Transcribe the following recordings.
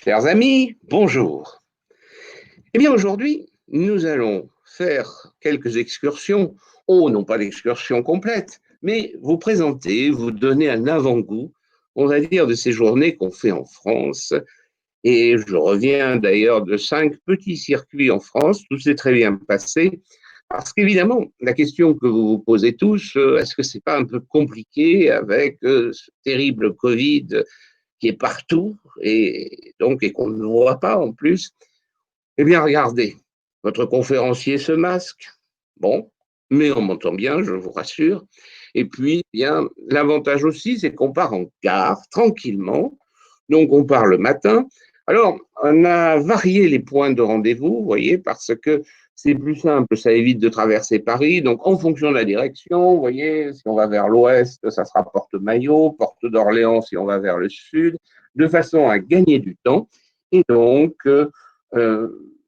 Chers amis, bonjour. Eh bien, aujourd'hui, nous allons faire quelques excursions, non pas d'excursions complètes, mais vous présenter, vous donner un avant-goût, on va dire, de ces journées qu'on fait en France. Et je reviens d'ailleurs de 5 petits circuits en France, tout s'est très bien passé. Parce qu'évidemment, la question que vous vous posez tous, est-ce que c'est pas un peu compliqué avec ce terrible Covid qui est partout et qu'on ne voit pas en plus? Eh bien, regardez, votre conférencier se masque. Bon, mais on m'entend bien, je vous rassure. Et puis, eh bien, l'avantage aussi, c'est qu'on part en gare tranquillement. Donc, on part le matin. Alors, on a varié les points de rendez-vous, vous voyez, parce que c'est plus simple, ça évite de traverser Paris. Donc, en fonction de la direction, vous voyez, si on va vers l'ouest, ça sera Porte-Maillot, Porte d'Orléans si on va vers le sud, de façon à gagner du temps. Et donc, euh,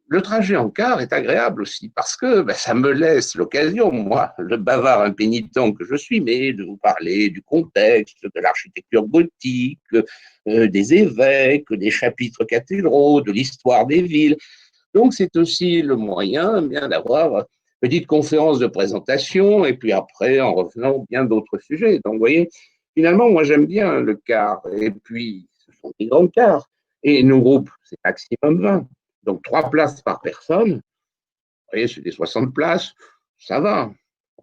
le trajet en car est agréable aussi parce que ça me laisse l'occasion, moi, le bavard impénitent que je suis, mais de vous parler du contexte, de l'architecture gothique, des évêques, des chapitres cathédraux, de l'histoire des villes. Donc, c'est aussi le moyen bien d'avoir une petite conférence de présentation et puis après, en revenant, bien d'autres sujets. Donc, vous voyez, finalement, moi, j'aime bien le car. Et puis, ce sont des grands cars. Et nos groupes, c'est maximum 20. Donc, 3 places par personne. Vous voyez, c'est des 60 places. Ça va.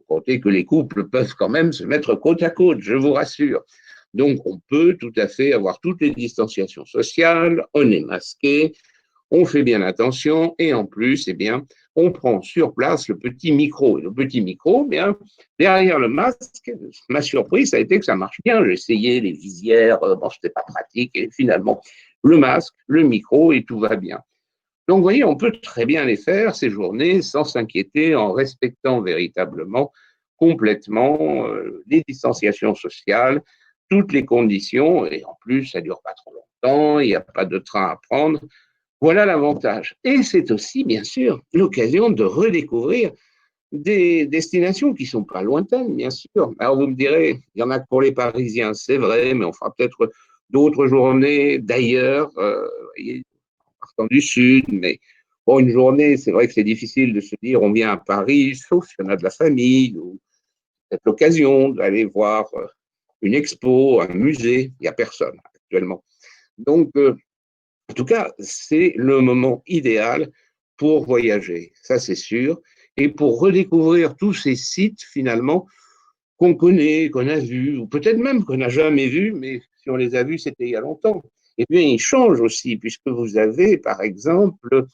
Comptez que les couples peuvent quand même se mettre côte à côte, je vous rassure. Donc, on peut tout à fait avoir toutes les distanciations sociales, on est masqué, on fait bien attention et en plus, eh bien, on prend sur place le petit micro. Et le petit micro, eh bien, derrière le masque, ma surprise, ça a été que ça marche bien. J'ai essayé les visières, bon, c'était pas pratique et finalement, le masque, le micro et tout va bien. Donc, vous voyez, on peut très bien les faire, ces journées, sans s'inquiéter, en respectant véritablement, complètement, les distanciations sociales, toutes les conditions, et en plus, ça ne dure pas trop longtemps, il n'y a pas de train à prendre. Voilà l'avantage. Et c'est aussi, bien sûr, l'occasion de redécouvrir des destinations qui ne sont pas lointaines, bien sûr. Alors, vous me direz, il y en a que pour les Parisiens, c'est vrai, mais on fera peut-être d'autres journées d'ailleurs, partant du Sud, mais bon, une journée, c'est vrai que c'est difficile de se dire on vient à Paris, sauf si on a de la famille ou peut-être l'occasion d'aller voir une expo, un musée. Il n'y a personne actuellement. Donc, en tout cas, c'est le moment idéal pour voyager, ça c'est sûr, et pour redécouvrir tous ces sites finalement qu'on connaît, qu'on a vus, ou peut-être même qu'on n'a jamais vus, mais si on les a vus, c'était il y a longtemps. Et bien, ils changent aussi, puisque vous avez, par exemple,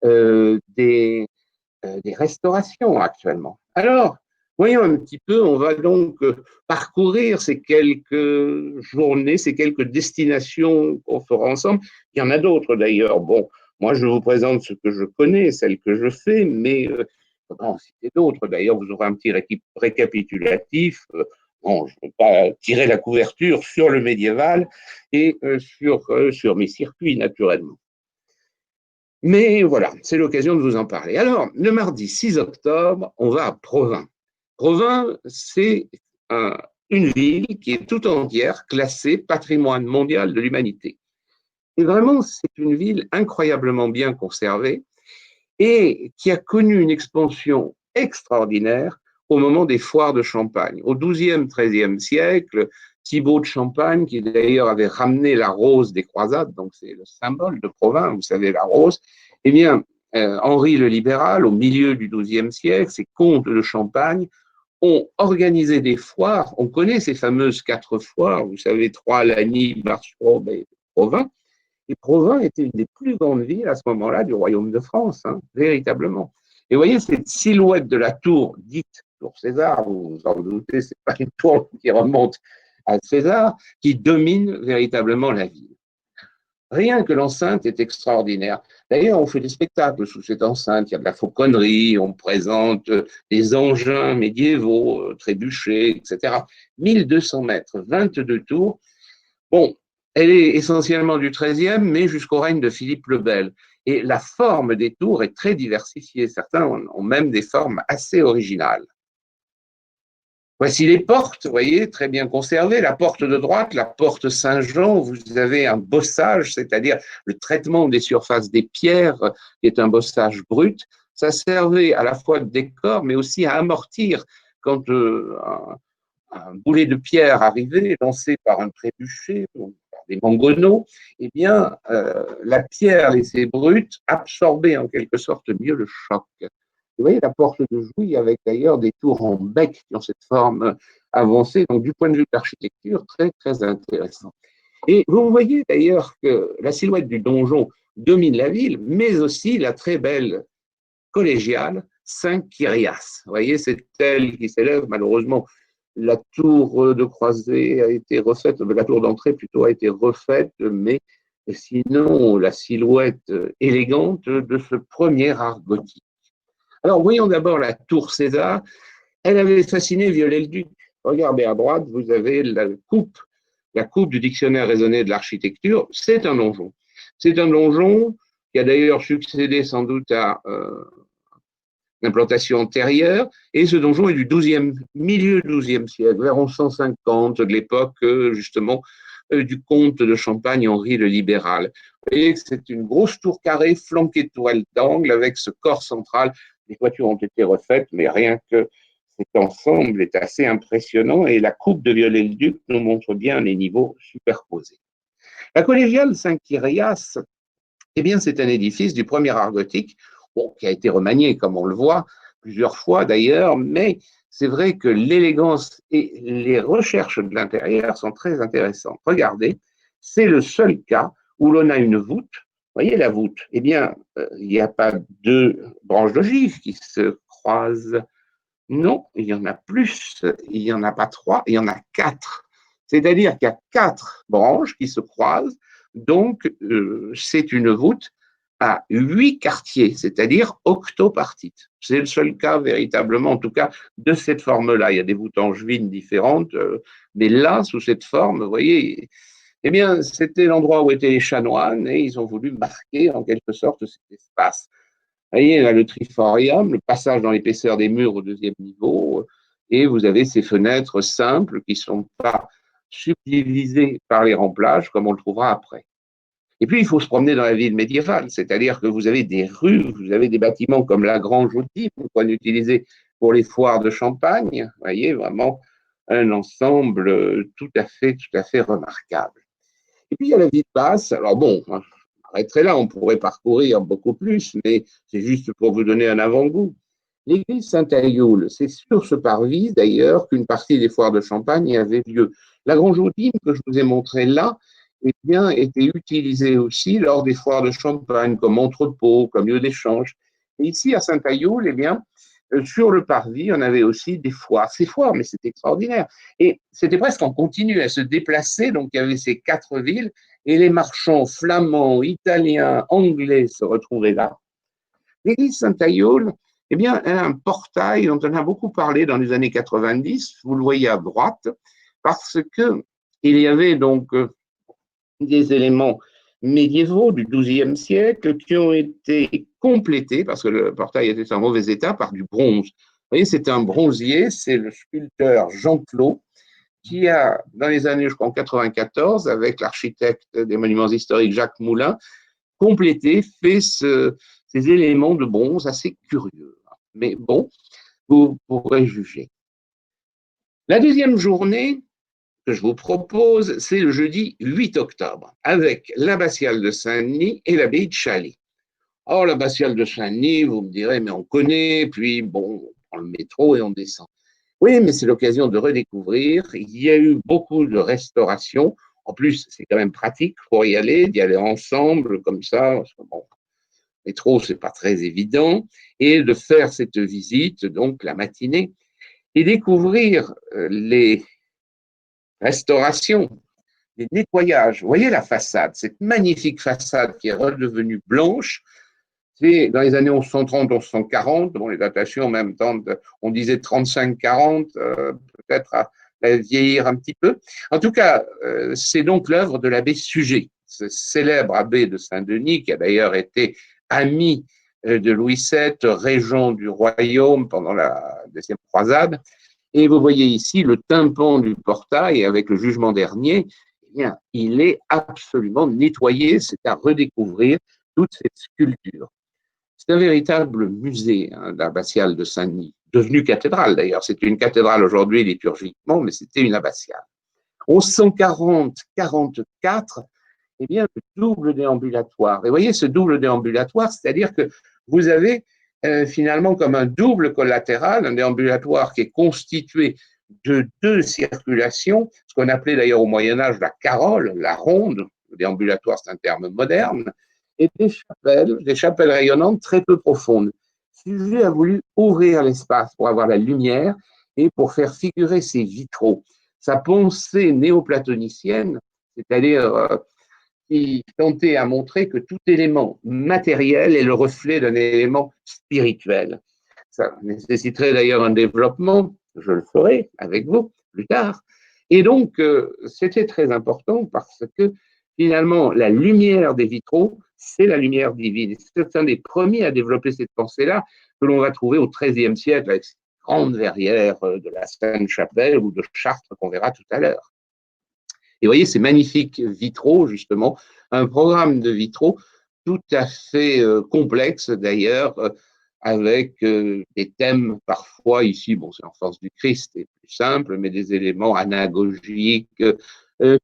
des restaurations actuellement. Alors, voyons un petit peu, on va donc parcourir ces quelques journées, ces quelques destinations qu'on fera ensemble. Il y en a d'autres d'ailleurs. Bon, moi, je vous présente ce que je connais, celles que je fais, mais il faudra en citer d'autres. D'ailleurs, vous aurez un petit récapitulatif. Bon, je ne vais pas tirer la couverture sur le médiéval et sur mes circuits, naturellement. Mais voilà, c'est l'occasion de vous en parler. Alors, le mardi 6 octobre, on va à Provins. Provins, c'est une ville qui est tout entière classée patrimoine mondial de l'humanité. Et vraiment, c'est une ville incroyablement bien conservée et qui a connu une expansion extraordinaire au moment des foires de Champagne. Au XIIe, XIIIe siècle, Thibaut de Champagne, qui d'ailleurs avait ramené la rose des croisades, donc c'est le symbole de Provins, vous savez, la rose, eh bien, Henri le Libéral, au milieu du XIIe siècle, ces comtes de Champagne, ont organisé des foires. On connaît ces fameuses 4 foires, vous savez, Troyes, Lagny, Marche-Probe et Provins. Et Provins était une des plus grandes villes à ce moment-là du royaume de France, hein, véritablement. Et vous voyez, cette silhouette de la tour, dite tour César, vous vous en doutez, ce n'est pas une tour qui remonte à César, qui domine véritablement la ville. Rien que l'enceinte est extraordinaire. D'ailleurs, on fait des spectacles sous cette enceinte. Il y a de la fauconnerie, on présente des engins médiévaux, trébuchets, etc. 1200 mètres, 22 tours. Bon, elle est essentiellement du XIIIe, mais jusqu'au règne de Philippe le Bel. Et la forme des tours est très diversifiée. Certains ont même des formes assez originales. Voici les portes, vous voyez, très bien conservées. La porte de droite, la porte Saint-Jean, vous avez un bossage, c'est-à-dire le traitement des surfaces des pierres, qui est un bossage brut. Ça servait à la fois de décor, mais aussi à amortir quand un boulet de pierre arrivait, lancé par un trébuchet, ou par des mangonneaux, eh bien, la pierre laissée brute absorbait en quelque sorte mieux le choc. Vous voyez la porte de Jouy avec d'ailleurs des tours en bec qui ont cette forme avancée, donc du point de vue de l'architecture, très, très intéressant. Et vous voyez d'ailleurs que la silhouette du donjon domine la ville, mais aussi la très belle collégiale Saint-Kyrias. Vous voyez, c'est elle qui s'élève. Malheureusement, la tour de croisée a été refaite, la tour d'entrée plutôt a été refaite, mais sinon, la silhouette élégante de ce premier art gothique. Alors, voyons d'abord la tour César. Elle avait fasciné Viollet-le-Duc. Regardez à droite, vous avez la coupe du dictionnaire raisonné de l'architecture. C'est un donjon. C'est un donjon qui a d'ailleurs succédé sans doute à l'implantation antérieure, et ce donjon est du milieu 12e siècle, vers 1150, de l'époque justement du comte de Champagne Henri le Libéral. Et c'est une grosse tour carrée flanquée de toiles d'angle avec ce corps central. Les toitures ont été refaites, mais rien que cet ensemble est assez impressionnant et la coupe de Viollet-le-Duc nous montre bien les niveaux superposés. La collégiale Saint-Kyrias, eh bien, c'est un édifice du premier art gothique, bon, qui a été remanié, comme on le voit, plusieurs fois d'ailleurs, mais c'est vrai que l'élégance et les recherches de l'intérieur sont très intéressantes. Regardez, c'est le seul cas où l'on a une voûte. Vous voyez la voûte? Eh bien, il n'y a pas deux branches d'ogive qui se croisent. Non, il y en a plus. Il n'y en a pas trois, il y en a quatre. C'est-à-dire qu'il y a quatre branches qui se croisent. Donc, c'est une voûte à 8 quartiers, c'est-à-dire octopartites. C'est le seul cas véritablement, en tout cas, de cette forme-là. Il y a des voûtes angevines différentes, mais là, sous cette forme, vous voyez, eh bien, c'était l'endroit où étaient les chanoines et ils ont voulu marquer en quelque sorte cet espace. Vous voyez, là, le triforium, le passage dans l'épaisseur des murs au deuxième niveau, et vous avez ces fenêtres simples qui ne sont pas subdivisées par les remplages, comme on le trouvera après. Et puis, il faut se promener dans la ville médiévale, c'est-à-dire que vous avez des rues, vous avez des bâtiments comme la Grange Outil, qu'on utilisait pour les foires de Champagne. Vous voyez, vraiment un ensemble tout à fait remarquable. Et puis, il y a la ville basse. Alors bon, je m'arrêterai là, on pourrait parcourir beaucoup plus, mais c'est juste pour vous donner un avant-goût. L'église Saint-Ayoul, c'est sur ce parvis d'ailleurs qu'une partie des foires de Champagne avait lieu. La Grange Audine que je vous ai montrée là, eh bien, était utilisée aussi lors des foires de Champagne comme entrepôt, comme lieu d'échange. Et ici à Saint-Ayoul, eh bien, sur le parvis, on avait aussi des foires. Ces foires, mais c'était extraordinaire. Et c'était presque en continu, elles se déplaçaient, donc il y avait ces quatre villes, et les marchands flamands, italiens, anglais se retrouvaient là. L'église Saint-Ayoul, eh bien, elle a un portail dont on a beaucoup parlé dans les années 90, vous le voyez à droite, parce que il y avait donc des éléments médiévaux du XIIe siècle qui ont été complétés, parce que le portail était en mauvais état, par du bronze. Vous voyez, c'est un bronzier, c'est le sculpteur Jean Clos, qui a, dans les années, je crois, en 94, avec l'architecte des monuments historiques Jacques Moulin, complété, fait ces éléments de bronze assez curieux. Mais bon, vous pourrez juger. La deuxième journée que je vous propose, c'est le jeudi 8 octobre, avec l'abbatiale de Saint-Denis et l'abbaye de Chaly. Or, l'abbatiale de Saint-Denis, vous me direz, mais on connaît, puis bon, on prend le métro et on descend. Oui, mais c'est l'occasion de redécouvrir. Il y a eu beaucoup de restaurations. En plus, c'est quand même pratique pour y aller, d'y aller ensemble, comme ça. Bon, le métro, c'est pas très évident. Et de faire cette visite, donc, la matinée, et découvrir les restaurations, les nettoyages. Vous voyez la façade, cette magnifique façade qui est redevenue blanche. C'est dans les années 1130-1140, bon, les datations en même temps, on disait 35-40, peut-être à vieillir un petit peu. En tout cas, c'est donc l'œuvre de l'abbé Suger, ce célèbre abbé de Saint-Denis, qui a d'ailleurs été ami de Louis VII, régent du royaume pendant la deuxième croisade, Et vous voyez ici le tympan du portail avec le jugement dernier, eh bien, il est absolument nettoyé, c'est à redécouvrir toute cette sculpture. C'est un véritable musée, hein, l'abbatiale de Saint-Denis, devenue cathédrale d'ailleurs. C'est une cathédrale aujourd'hui liturgiquement, mais c'était une abbatiale. Au 140-44, eh bien, le double déambulatoire. Et vous voyez ce double déambulatoire, c'est-à-dire que vous avez finalement comme un double collatéral, un déambulatoire qui est constitué de deux circulations, ce qu'on appelait d'ailleurs au Moyen-Âge la carole, la ronde. Le déambulatoire, c'est un terme moderne, et des chapelles rayonnantes très peu profondes. Suger a voulu ouvrir l'espace pour avoir la lumière et pour faire figurer ses vitraux. Sa pensée néoplatonicienne, c'est-à-dire qui tentait à montrer que tout élément matériel est le reflet d'un élément spirituel. Ça nécessiterait d'ailleurs un développement, je le ferai avec vous plus tard. Et donc, c'était très important parce que finalement, la lumière des vitraux, c'est la lumière divine. C'est un des premiers à développer cette pensée-là que l'on va trouver au XIIIe siècle avec cette grande verrière de la Sainte-Chapelle ou de Chartres qu'on verra tout à l'heure. Et vous voyez ces magnifiques vitraux, justement, un programme de vitraux tout à fait complexe d'ailleurs, avec des thèmes parfois ici, bon, c'est l'enfance du Christ, c'est plus simple, mais des éléments anagogiques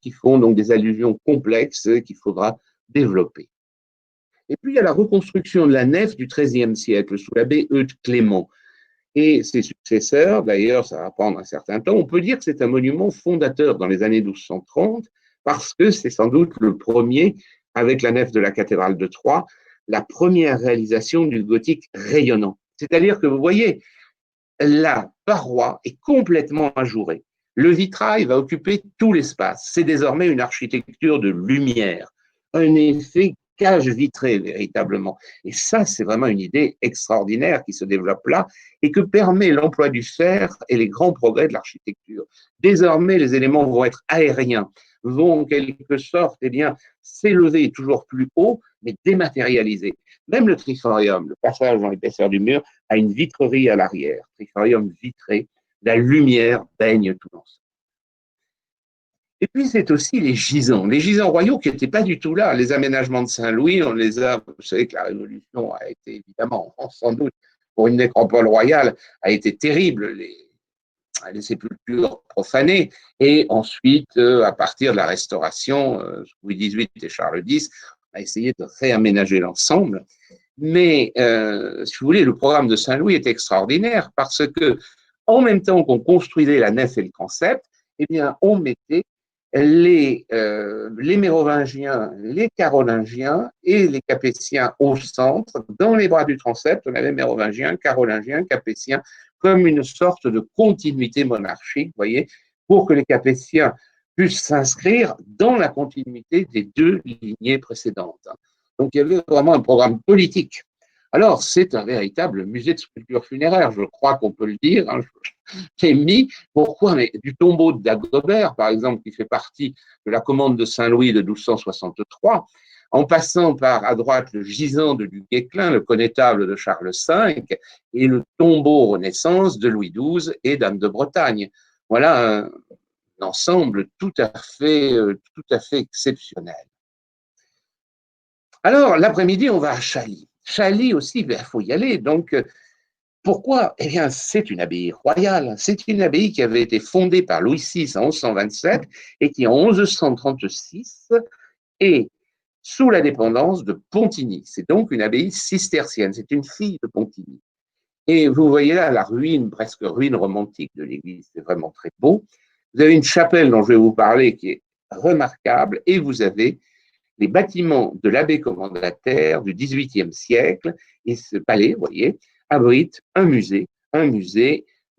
qui font donc des allusions complexes qu'il faudra développer. Et puis il y a la reconstruction de la nef du XIIIe siècle sous l'abbé Eudes Clément et ses successeurs, d'ailleurs, ça va prendre un certain temps. On peut dire que c'est un monument fondateur dans les années 1230, parce que c'est sans doute le premier, avec la nef de la cathédrale de Troyes, la première réalisation du gothique rayonnant. C'est-à-dire que vous voyez, la paroi est complètement ajourée. Le vitrail va occuper tout l'espace. C'est désormais une architecture de lumière, un effet cage vitrée véritablement. Et ça, c'est vraiment une idée extraordinaire qui se développe là et que permet l'emploi du fer et les grands progrès de l'architecture. Désormais, les éléments vont être aériens, vont en quelque sorte s'élever toujours plus haut, mais dématérialisés. Même le triforium, le passage dans l'épaisseur du mur, a une vitrerie à l'arrière, triforium vitré, la lumière baigne tout l'ensemble. Et puis, c'est aussi les gisants royaux qui n'étaient pas du tout là. Les aménagements de Saint-Louis, on les a, vous savez que la Révolution a été évidemment, sans doute, pour une nécropole royale, a été terrible, les sépultures profanées. Et ensuite, à partir de la Restauration, Louis XVIII et Charles X, on a essayé de réaménager l'ensemble. Mais, si vous voulez, le programme de Saint-Louis est extraordinaire parce que, en même temps qu'on construisait la nef et le transept, eh bien, on mettait les Mérovingiens, les Carolingiens et les Capétiens au centre. Dans les bras du transept, on avait Mérovingiens, Carolingiens, Capétiens, comme une sorte de continuité monarchique, vous voyez, pour que les Capétiens puissent s'inscrire dans la continuité des deux lignées précédentes. Donc, il y avait vraiment un programme politique. Alors, c'est un véritable musée de sculpture funéraire, je crois qu'on peut le dire. Hein. J'ai mis, pourquoi? Mais du tombeau de Dagobert, par exemple, qui fait partie de la commande de Saint-Louis de 1263, en passant par, à droite, le gisant de Du Guesclin, le connétable de Charles V, et le tombeau Renaissance de Louis XII et d'Anne de Bretagne. Voilà un ensemble tout à fait exceptionnel. Alors, l'après-midi, on va à Chailly. Chailly aussi, il faut y aller. Donc, pourquoi? Eh bien, c'est une abbaye royale. C'est une abbaye qui avait été fondée par Louis VI en 1127 et qui, en 1136, est sous la dépendance de Pontigny. C'est donc une abbaye cistercienne. C'est une fille de Pontigny. Et vous voyez là la ruine, presque ruine romantique de l'église. C'est vraiment très beau. Vous avez une chapelle dont je vais vous parler qui est remarquable et vous avez les bâtiments de l'abbé commendataire du XVIIIe siècle. Et ce palais, vous voyez, abrite un musée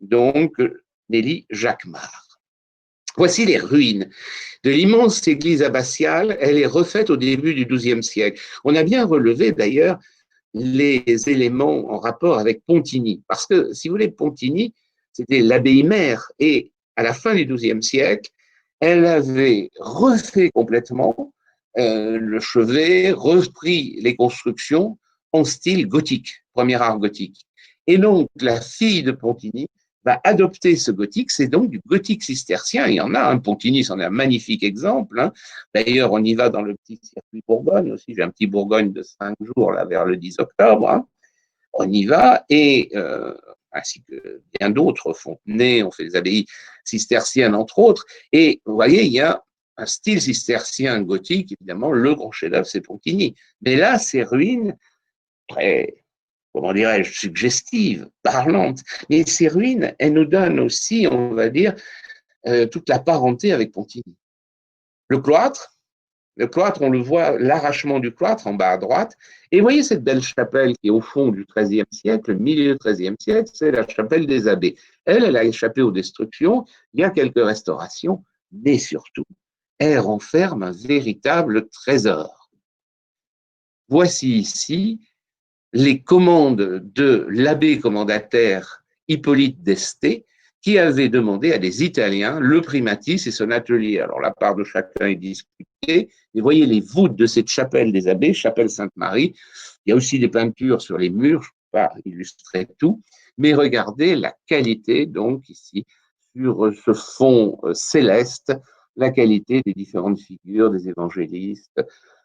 donc Nelly Jacquemart. Voici les ruines de l'immense église abbatiale. Elle est refaite au début du XIIe siècle. On a bien relevé d'ailleurs les éléments en rapport avec Pontigny, parce que si vous voulez, Pontigny, c'était l'abbaye mère, et à la fin du XIIe siècle, elle avait refait complètement le chevet, repris les constructions en style gothique, premier art gothique. Et donc, la fille de Pontigny va adopter ce gothique, c'est donc du gothique cistercien. Il y en a, hein, Pontigny c'en est un magnifique exemple. Hein. D'ailleurs, on y va dans le petit circuit Bourgogne aussi. J'ai un petit Bourgogne de 5 jours là, vers le 10 octobre. Hein. On y va et ainsi que bien d'autres, Fontenay, on fait des abbayes cisterciennes entre autres. Et vous voyez, il y a un style cistercien gothique, évidemment, le grand chef-d'œuvre, c'est Pontigny. Mais là, ces ruines très, comment dirais-je, suggestives, parlantes. Et ces ruines, elles nous donnent aussi, on va dire, toute la parenté avec Pontigny. Le cloître, on le voit, l'arrachement du cloître en bas à droite. Et vous voyez cette belle chapelle qui est au fond du XIIIe siècle, le milieu du XIIIe siècle, c'est la chapelle des abbés. Elle a échappé aux destructions, il y a quelques restaurations, mais surtout, elle renferme un véritable trésor. Voici ici les commandes de l'abbé commandataire Hippolyte d'Este, qui avait demandé à des Italiens le primatis et son atelier. Alors la part de chacun est discutée. Et voyez les voûtes de cette chapelle des abbés, chapelle Sainte-Marie. Il y a aussi des peintures sur les murs, je ne peux pas illustrer tout, mais regardez la qualité, donc ici, sur ce fond céleste, la qualité des différentes figures des évangélistes,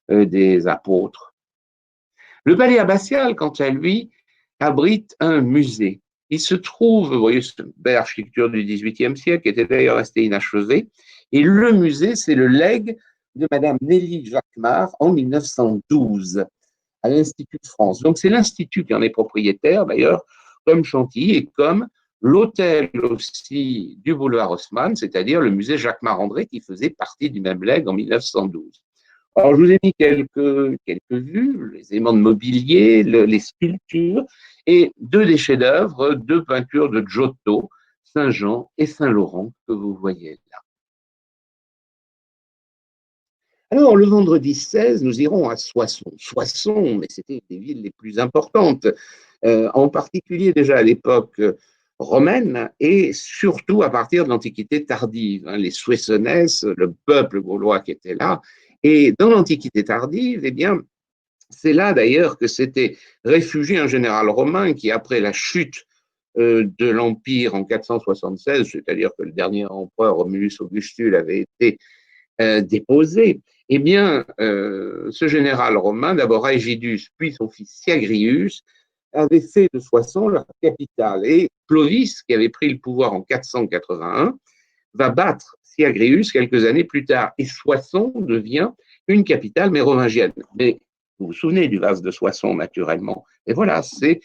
des apôtres. Le palais abbatial, quant à lui, abrite un musée. Il se trouve, vous voyez, cette belle architecture du XVIIIe siècle, qui était d'ailleurs restée inachevée, et le musée, c'est le legs de Madame Nelly Jacquemart en 1912 à l'Institut de France. Donc c'est l'Institut qui en est propriétaire, d'ailleurs, comme Chantilly et comme l'hôtel aussi du boulevard Haussmann, c'est-à-dire le musée Jacquemart-André qui faisait partie du même legs en 1912. Alors, je vous ai mis quelques vues, les éléments de mobilier, les sculptures, et deux des chefs-d'œuvre, deux peintures de Giotto, Saint-Jean et Saint-Laurent, que vous voyez là. Alors, le vendredi 16, nous irons à Soissons. Soissons, mais c'était une des villes les plus importantes, en particulier déjà à l'époque romaine et surtout à partir de l'Antiquité tardive. Hein, les Soissonnaises, le peuple gaulois qui était là. Et dans l'Antiquité tardive, eh bien, c'est là d'ailleurs que s'était réfugié un général romain qui, après la chute de l'Empire en 476, c'est-à-dire que le dernier empereur Romulus Augustule avait été déposé, eh bien, ce général romain, d'abord Aegidus, puis son fils Syagrius, avait fait de Soissons leur capitale. Et Clovis, qui avait pris le pouvoir en 481, va battre Syagrius quelques années plus tard. Et Soissons devient une capitale mérovingienne. Mais vous vous souvenez du vase de Soissons, naturellement. Et voilà, c'est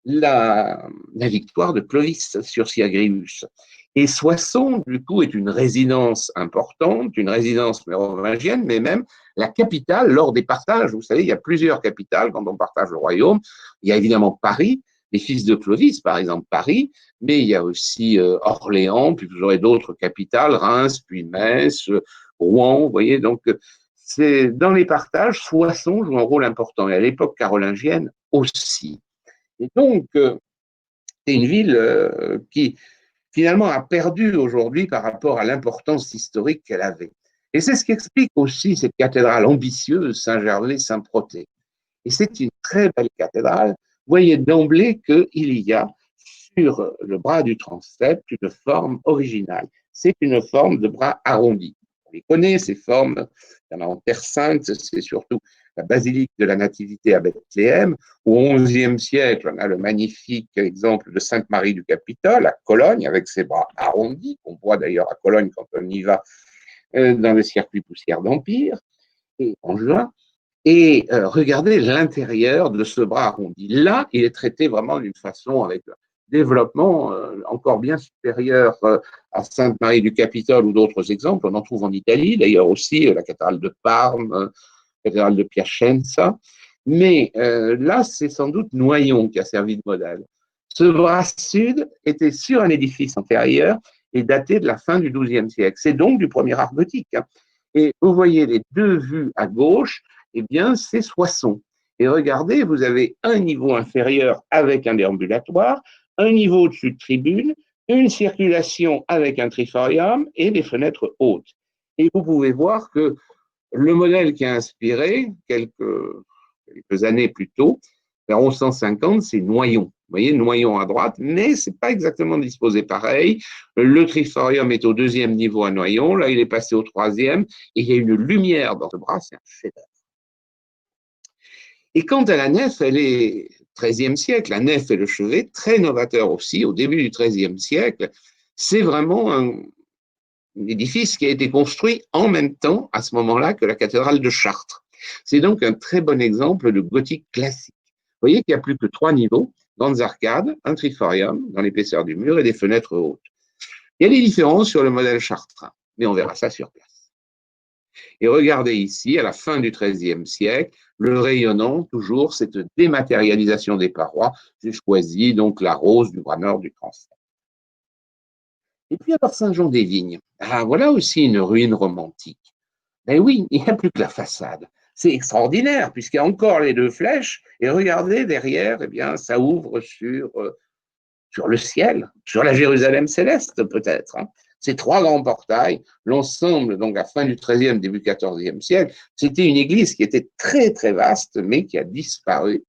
la victoire de Clovis sur Syagrius. Et Soissons, du coup, est une résidence importante, une résidence mérovingienne, mais même la capitale lors des partages. Vous savez, il y a plusieurs capitales quand on partage le royaume. Il y a évidemment Paris, les fils de Clovis, par exemple Paris, mais il y a aussi Orléans, puis vous aurez d'autres capitales, Reims, puis Metz, Rouen, vous voyez. Donc, c'est dans les partages, Soissons joue un rôle important, et à l'époque carolingienne aussi. Et donc, c'est une ville qui, finalement, a perdu aujourd'hui par rapport à l'importance historique qu'elle avait. Et c'est ce qui explique aussi cette cathédrale ambitieuse, Saint-Gervais-Saint-Protais. Et c'est une très belle cathédrale. Vous voyez d'emblée qu'il y a sur le bras du transept une forme originale. C'est une forme de bras arrondi. On les connaît, ces formes. Il y en a en Terre Sainte, c'est surtout la basilique de la Nativité à Bethléem. Au XIe siècle, on a le magnifique exemple de Sainte-Marie du Capitole à Cologne, avec ses bras arrondis, qu'on voit d'ailleurs à Cologne quand on y va dans le circuit poussière d'Empire, et en juin. Et regardez l'intérieur de ce bras arrondi. Là, il est traité vraiment d'une façon avec un développement encore bien supérieur à Sainte-Marie du Capitole ou d'autres exemples. On en trouve en Italie, d'ailleurs aussi la cathédrale de Parme, la cathédrale de Piacenza. Mais là, c'est sans doute Noyon qui a servi de modèle. Ce bras sud était sur un édifice antérieur et daté de la fin du XIIe siècle. C'est donc du premier art gothique. Hein. Et vous voyez les deux vues à gauche, eh bien, c'est Soissons. Et regardez, vous avez un niveau inférieur avec un déambulatoire, un niveau au-dessus de tribune, une circulation avec un triforium et des fenêtres hautes. Et vous pouvez voir que le modèle qui a inspiré quelques années plus tôt vers 1150, c'est Noyon. Vous voyez, Noyon à droite, mais ce n'est pas exactement disposé pareil. Le triforium est au 2e niveau à Noyon, là il est passé au 3e, et il y a une lumière dans ce bras, c'est un chef-d'œuvre. Et quant à la nef, elle est 13e siècle, la nef et le chevet, très novateur aussi, au début du 13e siècle. C'est vraiment un édifice qui a été construit en même temps, à ce moment-là, que la cathédrale de Chartres. C'est donc un très bon exemple de gothique classique. Vous voyez qu'il n'y a plus que 3 niveaux, grandes arcades, un triforium dans l'épaisseur du mur et des fenêtres hautes. Il y a des différences sur le modèle chartrain, mais on verra ça sur place. Et regardez ici, à la fin du XIIIe siècle, le rayonnant, toujours cette dématérialisation des parois. J'ai choisi donc la rose du bras nord du transept. Et puis alors Saint-Jean-des-Vignes, voilà aussi une ruine romantique. Ben oui, il n'y a plus que la façade. C'est extraordinaire, puisqu'il y a encore les 2 flèches, et regardez derrière, eh bien, ça ouvre sur le ciel, sur la Jérusalem céleste peut-être. Hein. Ces 3 grands portails, l'ensemble, donc à la fin du XIIIe, début XIVe siècle, c'était une église qui était très très vaste, mais qui a disparu.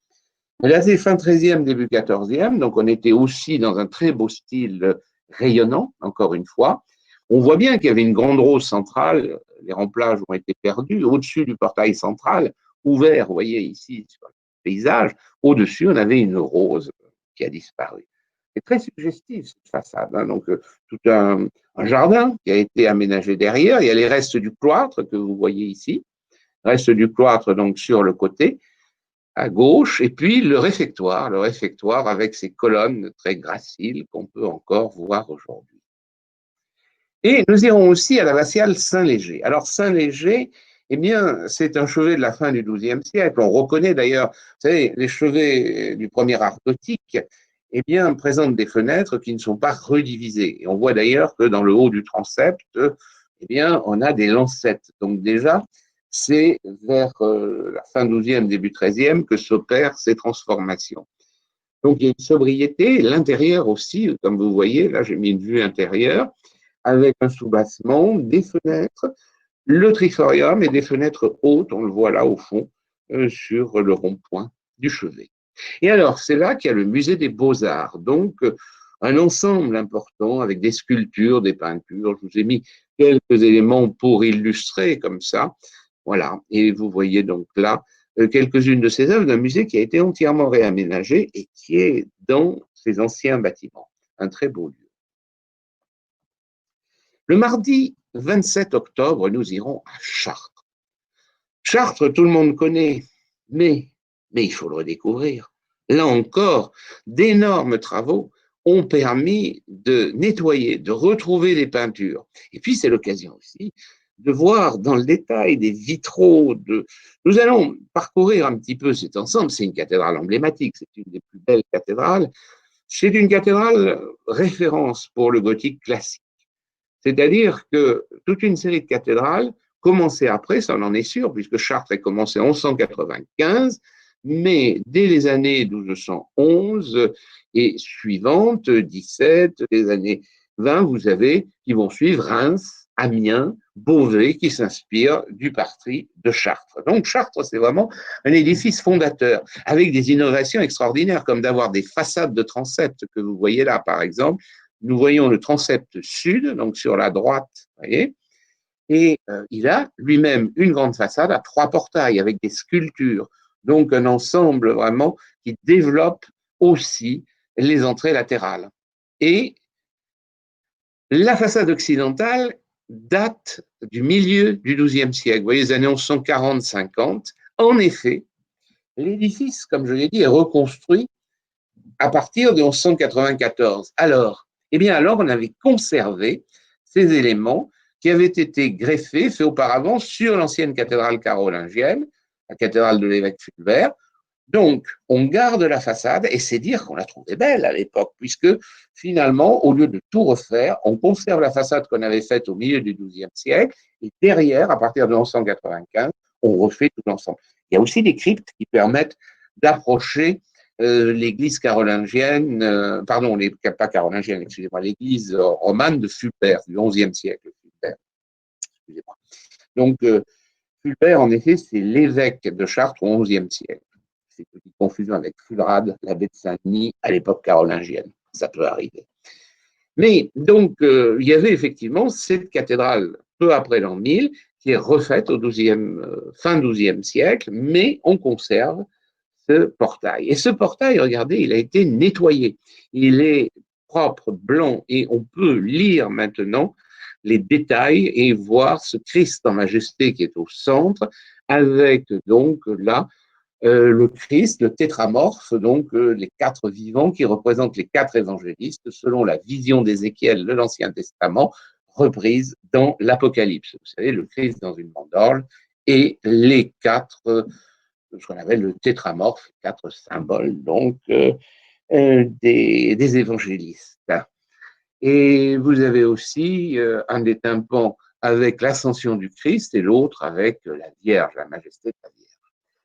Là, c'est fin XIIIe, début XIVe, donc on était aussi dans un très beau style rayonnant, encore une fois. On voit bien qu'il y avait une grande rose centrale, les remplages ont été perdus, au-dessus du portail central, ouvert, vous voyez ici sur le paysage, au-dessus, on avait une rose qui a disparu. C'est très suggestif cette façade, hein. Donc tout un jardin qui a été aménagé derrière, il y a les restes du cloître que vous voyez ici, restes du cloître donc sur le côté, à gauche, et puis le réfectoire avec ses colonnes très graciles qu'on peut encore voir aujourd'hui. Et nous irons aussi à l'abbatiale Saint-Léger. Alors Saint-Léger, eh bien, c'est un chevet de la fin du XIIe siècle. On reconnaît d'ailleurs, vous savez, les chevets du premier art gothique, eh bien, présentent des fenêtres qui ne sont pas redivisées. Et on voit d'ailleurs que dans le haut du transept, eh bien, on a des lancettes. Donc déjà, c'est vers la fin XIIe, début XIIIe que s'opèrent ces transformations. Donc il y a une sobriété, l'intérieur aussi, comme vous voyez, là j'ai mis une vue intérieure, avec un soubassement, des fenêtres, le triforium et des fenêtres hautes, on le voit là au fond, sur le rond-point du chevet. Et alors, c'est là qu'il y a le musée des Beaux-Arts, donc un ensemble important avec des sculptures, des peintures. Je vous ai mis quelques éléments pour illustrer comme ça. Voilà, et vous voyez donc là quelques-unes de ces œuvres d'un musée qui a été entièrement réaménagé et qui est dans ces anciens bâtiments. Un très beau lieu. Le mardi 27 octobre, nous irons à Chartres. Chartres, tout le monde connaît, mais il faut le redécouvrir. Là encore, d'énormes travaux ont permis de nettoyer, de retrouver les peintures. Et puis, c'est l'occasion aussi de voir dans le détail des vitraux. Nous allons parcourir un petit peu cet ensemble. C'est une cathédrale emblématique, c'est une des plus belles cathédrales. C'est une cathédrale référence pour le gothique classique. C'est-à-dire que toute une série de cathédrales commençaient après, ça on en est sûr, puisque Chartres est commencé en 1195, mais dès les années 1211 et suivantes, 17, les années 20, vous avez qui vont suivre Reims, Amiens, Beauvais, qui s'inspirent du parti de Chartres. Donc Chartres, c'est vraiment un édifice fondateur, avec des innovations extraordinaires, comme d'avoir des façades de transept que vous voyez là, par exemple. Nous voyons le transept sud, donc sur la droite, vous voyez, et il a lui-même une grande façade à 3 portails avec des sculptures, donc un ensemble vraiment qui développe aussi les entrées latérales. Et la façade occidentale date du milieu du XIIe siècle, vous voyez, les années 1140-50. En effet, l'édifice, comme je l'ai dit, est reconstruit à partir de 1194. Alors, on avait conservé ces éléments qui avaient été greffés, faits auparavant sur l'ancienne cathédrale carolingienne, la cathédrale de l'évêque Fulbert. Donc, on garde la façade, et c'est dire qu'on la trouvait belle à l'époque, puisque finalement, au lieu de tout refaire, on conserve la façade qu'on avait faite au milieu du XIIe siècle, et derrière, à partir de 1195, on refait tout l'ensemble. Il y a aussi des cryptes qui permettent d'approcher l'église carolingienne, pas carolingienne, excusez-moi, l'église romane de Fulbert, du XIe siècle. Fulbert, excusez-moi. Donc, Fulbert, en effet, c'est l'évêque de Chartres au XIe siècle. c'est une petite confusion avec Fulrad, l'abbé de Saint-Denis, à l'époque carolingienne. Ça peut arriver. Mais donc, il y avait effectivement cette cathédrale peu après l'an 1000 qui est refaite au fin XIIe siècle, mais on conserve ce portail. Et ce portail, regardez, il a été nettoyé. Il est propre, blanc, et on peut lire maintenant les détails et voir ce Christ en majesté qui est au centre, avec donc là le Christ, le tétramorphe, donc les quatre vivants qui représentent les quatre évangélistes selon la vision d'Ézéchiel de l'Ancien Testament, reprise dans l'Apocalypse. Vous savez, le Christ dans une mandorle et les quatre, ce qu'on appelle le tétramorphe, quatre symboles donc des évangélistes. Et vous avez aussi un des tympans avec l'ascension du Christ et l'autre avec la Vierge, la majesté de la Vierge.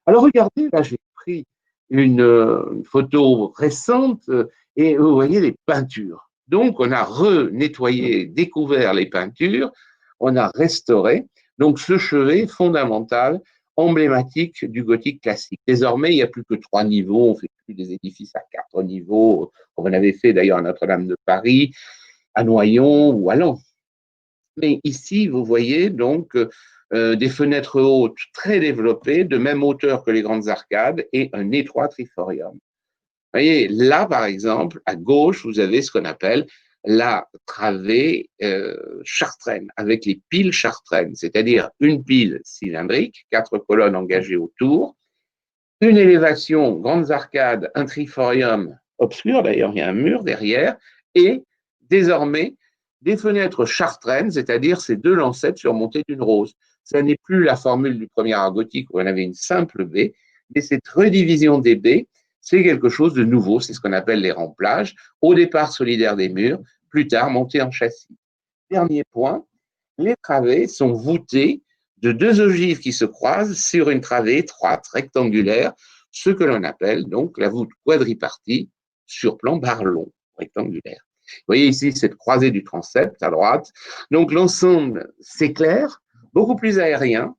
Alors regardez, là j'ai pris une photo récente et vous voyez les peintures. Donc on a renettoyé, découvert les peintures, on a restauré. Donc ce chevet fondamental, emblématique du gothique classique. Désormais, il n'y a plus que 3 niveaux, on ne fait plus des édifices à 4 niveaux, comme on avait fait d'ailleurs à Notre-Dame de Paris, à Noyon ou à Lens. Mais ici, vous voyez donc des fenêtres hautes très développées, de même hauteur que les grandes arcades, et un étroit triforium. Vous voyez, là, par exemple, à gauche, vous avez ce qu'on appelle la travée chartraine, avec les piles chartraines, c'est-à-dire une pile cylindrique, 4 colonnes engagées autour, une élévation, grandes arcades, un triforium obscur, d'ailleurs il y a un mur derrière, et désormais des fenêtres chartraines, c'est-à-dire ces 2 lancettes surmontées d'une rose. Ça n'est plus la formule du premier art gothique où on avait une simple baie, mais cette redivision des baies, c'est quelque chose de nouveau, c'est ce qu'on appelle les remplages, au départ solidaires des murs, plus tard montés en châssis. Dernier point, les travées sont voûtées de 2 ogives qui se croisent sur une travée étroite, rectangulaire, ce que l'on appelle donc la voûte quadripartie sur plan barlon, rectangulaire. Vous voyez ici cette croisée du transept à droite. Donc l'ensemble s'éclaire, beaucoup plus aérien,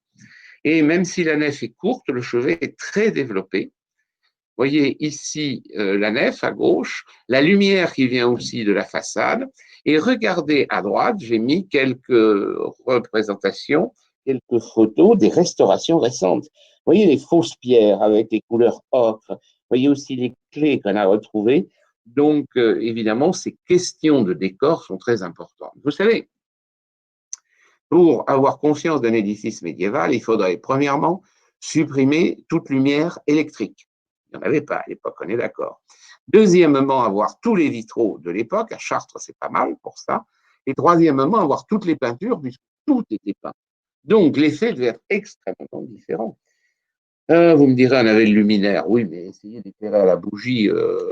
et même si la nef est courte, le chevet est très développé. Vous voyez ici la nef à gauche, la lumière qui vient aussi de la façade, et regardez à droite, j'ai mis quelques représentations, quelques photos des restaurations récentes. Vous voyez les fausses pierres avec les couleurs ocre, vous voyez aussi les clés qu'on a retrouvées. Donc évidemment, ces questions de décor sont très importantes. Vous savez, pour avoir conscience d'un édifice médiéval, il faudrait premièrement supprimer toute lumière électrique. Il n'y en avait pas à l'époque, on est d'accord. Deuxièmement, avoir tous les vitraux de l'époque, à Chartres c'est pas mal pour ça. Et troisièmement, avoir toutes les peintures, puisque tout était peint. Donc l'effet devait être extrêmement différent. Vous me direz, on avait le luminaire. Oui, mais essayez d'éclairer à la bougie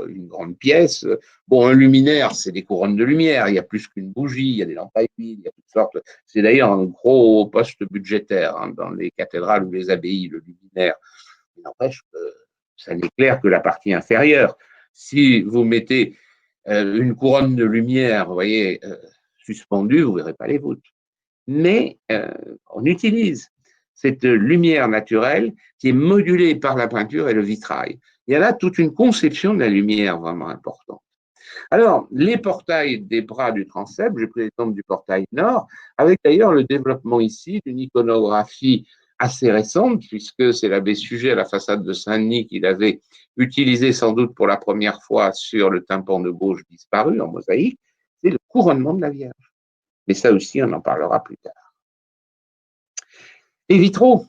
une grande pièce. Bon, un luminaire, c'est des couronnes de lumière. Il y a plus qu'une bougie, il y a des lampes à huile, il y a toutes sortes. C'est d'ailleurs un gros poste budgétaire hein, dans les cathédrales ou les abbayes, le luminaire. Il n'empêche que ça n'éclaire que la partie inférieure. Si vous mettez une couronne de lumière, vous voyez, suspendue, vous ne verrez pas les voûtes. Mais on utilise cette lumière naturelle qui est modulée par la peinture et le vitrail. Il y a là toute une conception de la lumière vraiment importante. Alors, les portails des bras du transept, j'ai pris l'exemple du portail nord, avec d'ailleurs le développement ici d'une iconographie assez récente, puisque c'est l'abbé Suger à la façade de Saint-Denis qu'il avait utilisé sans doute pour la première fois sur le tympan de gauche disparu en mosaïque, c'est le couronnement de la Vierge. Mais ça aussi, on en parlera plus tard. Les vitraux,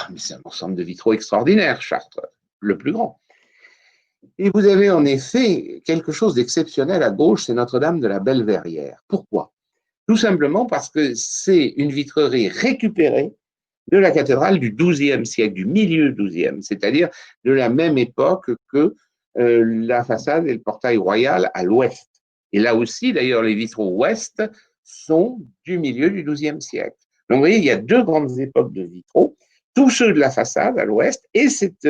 mais c'est un ensemble de vitraux extraordinaire, Chartres, le plus grand. Et vous avez en effet quelque chose d'exceptionnel à gauche, c'est Notre-Dame de la Belle-Verrière. Pourquoi? Tout simplement parce que c'est une vitrerie récupérée de la cathédrale du XIIe siècle, du milieu XIIe, c'est-à-dire de la même époque que la façade et le portail royal à l'ouest. Et là aussi, d'ailleurs, les vitraux ouest sont du milieu du XIIe siècle. Donc, vous voyez, il y a 2 grandes époques de vitraux, tous ceux de la façade à l'ouest et cette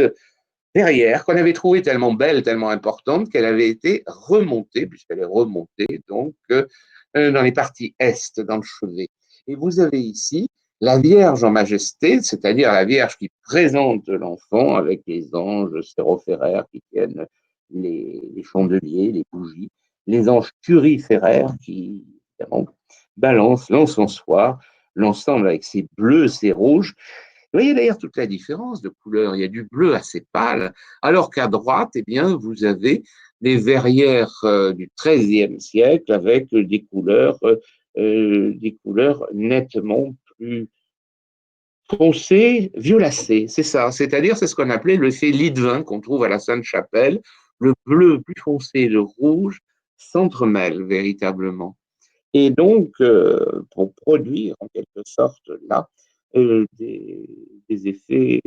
verrière qu'on avait trouvée tellement belle, tellement importante qu'elle avait été remontée, puisqu'elle est remontée donc dans les parties est, dans le chevet. Et vous avez ici La Vierge en majesté, c'est-à-dire la Vierge qui présente l'enfant avec les anges sérophéraires qui tiennent les chandeliers, les bougies, les anges turiféraires qui évidemment, balancent l'encensoir, l'ensemble avec ses bleus, ses rouges. Vous voyez d'ailleurs toute la différence de couleur. Il y a du bleu assez pâle, alors qu'à droite, eh bien, vous avez les verrières du XIIIe siècle avec des couleurs nettement plus foncé, violacé, c'est ça. C'est-à-dire, c'est ce qu'on appelait le fait lit de vin qu'on trouve à la Sainte-Chapelle. Le bleu plus foncé et le rouge s'entremêlent véritablement. Et donc, pour produire en quelque sorte là des effets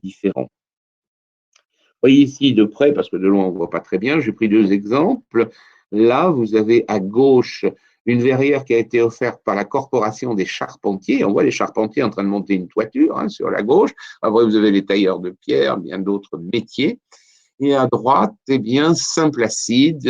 différents. Vous voyez ici de près, parce que de loin on ne voit pas très bien, j'ai pris deux exemples. Là, vous avez à gauche une verrière qui a été offerte par la Corporation des charpentiers. On voit les charpentiers en train de monter une toiture sur la gauche. Après, vous avez les tailleurs de pierre, bien d'autres métiers. Et à droite, eh bien, Saint-Placide,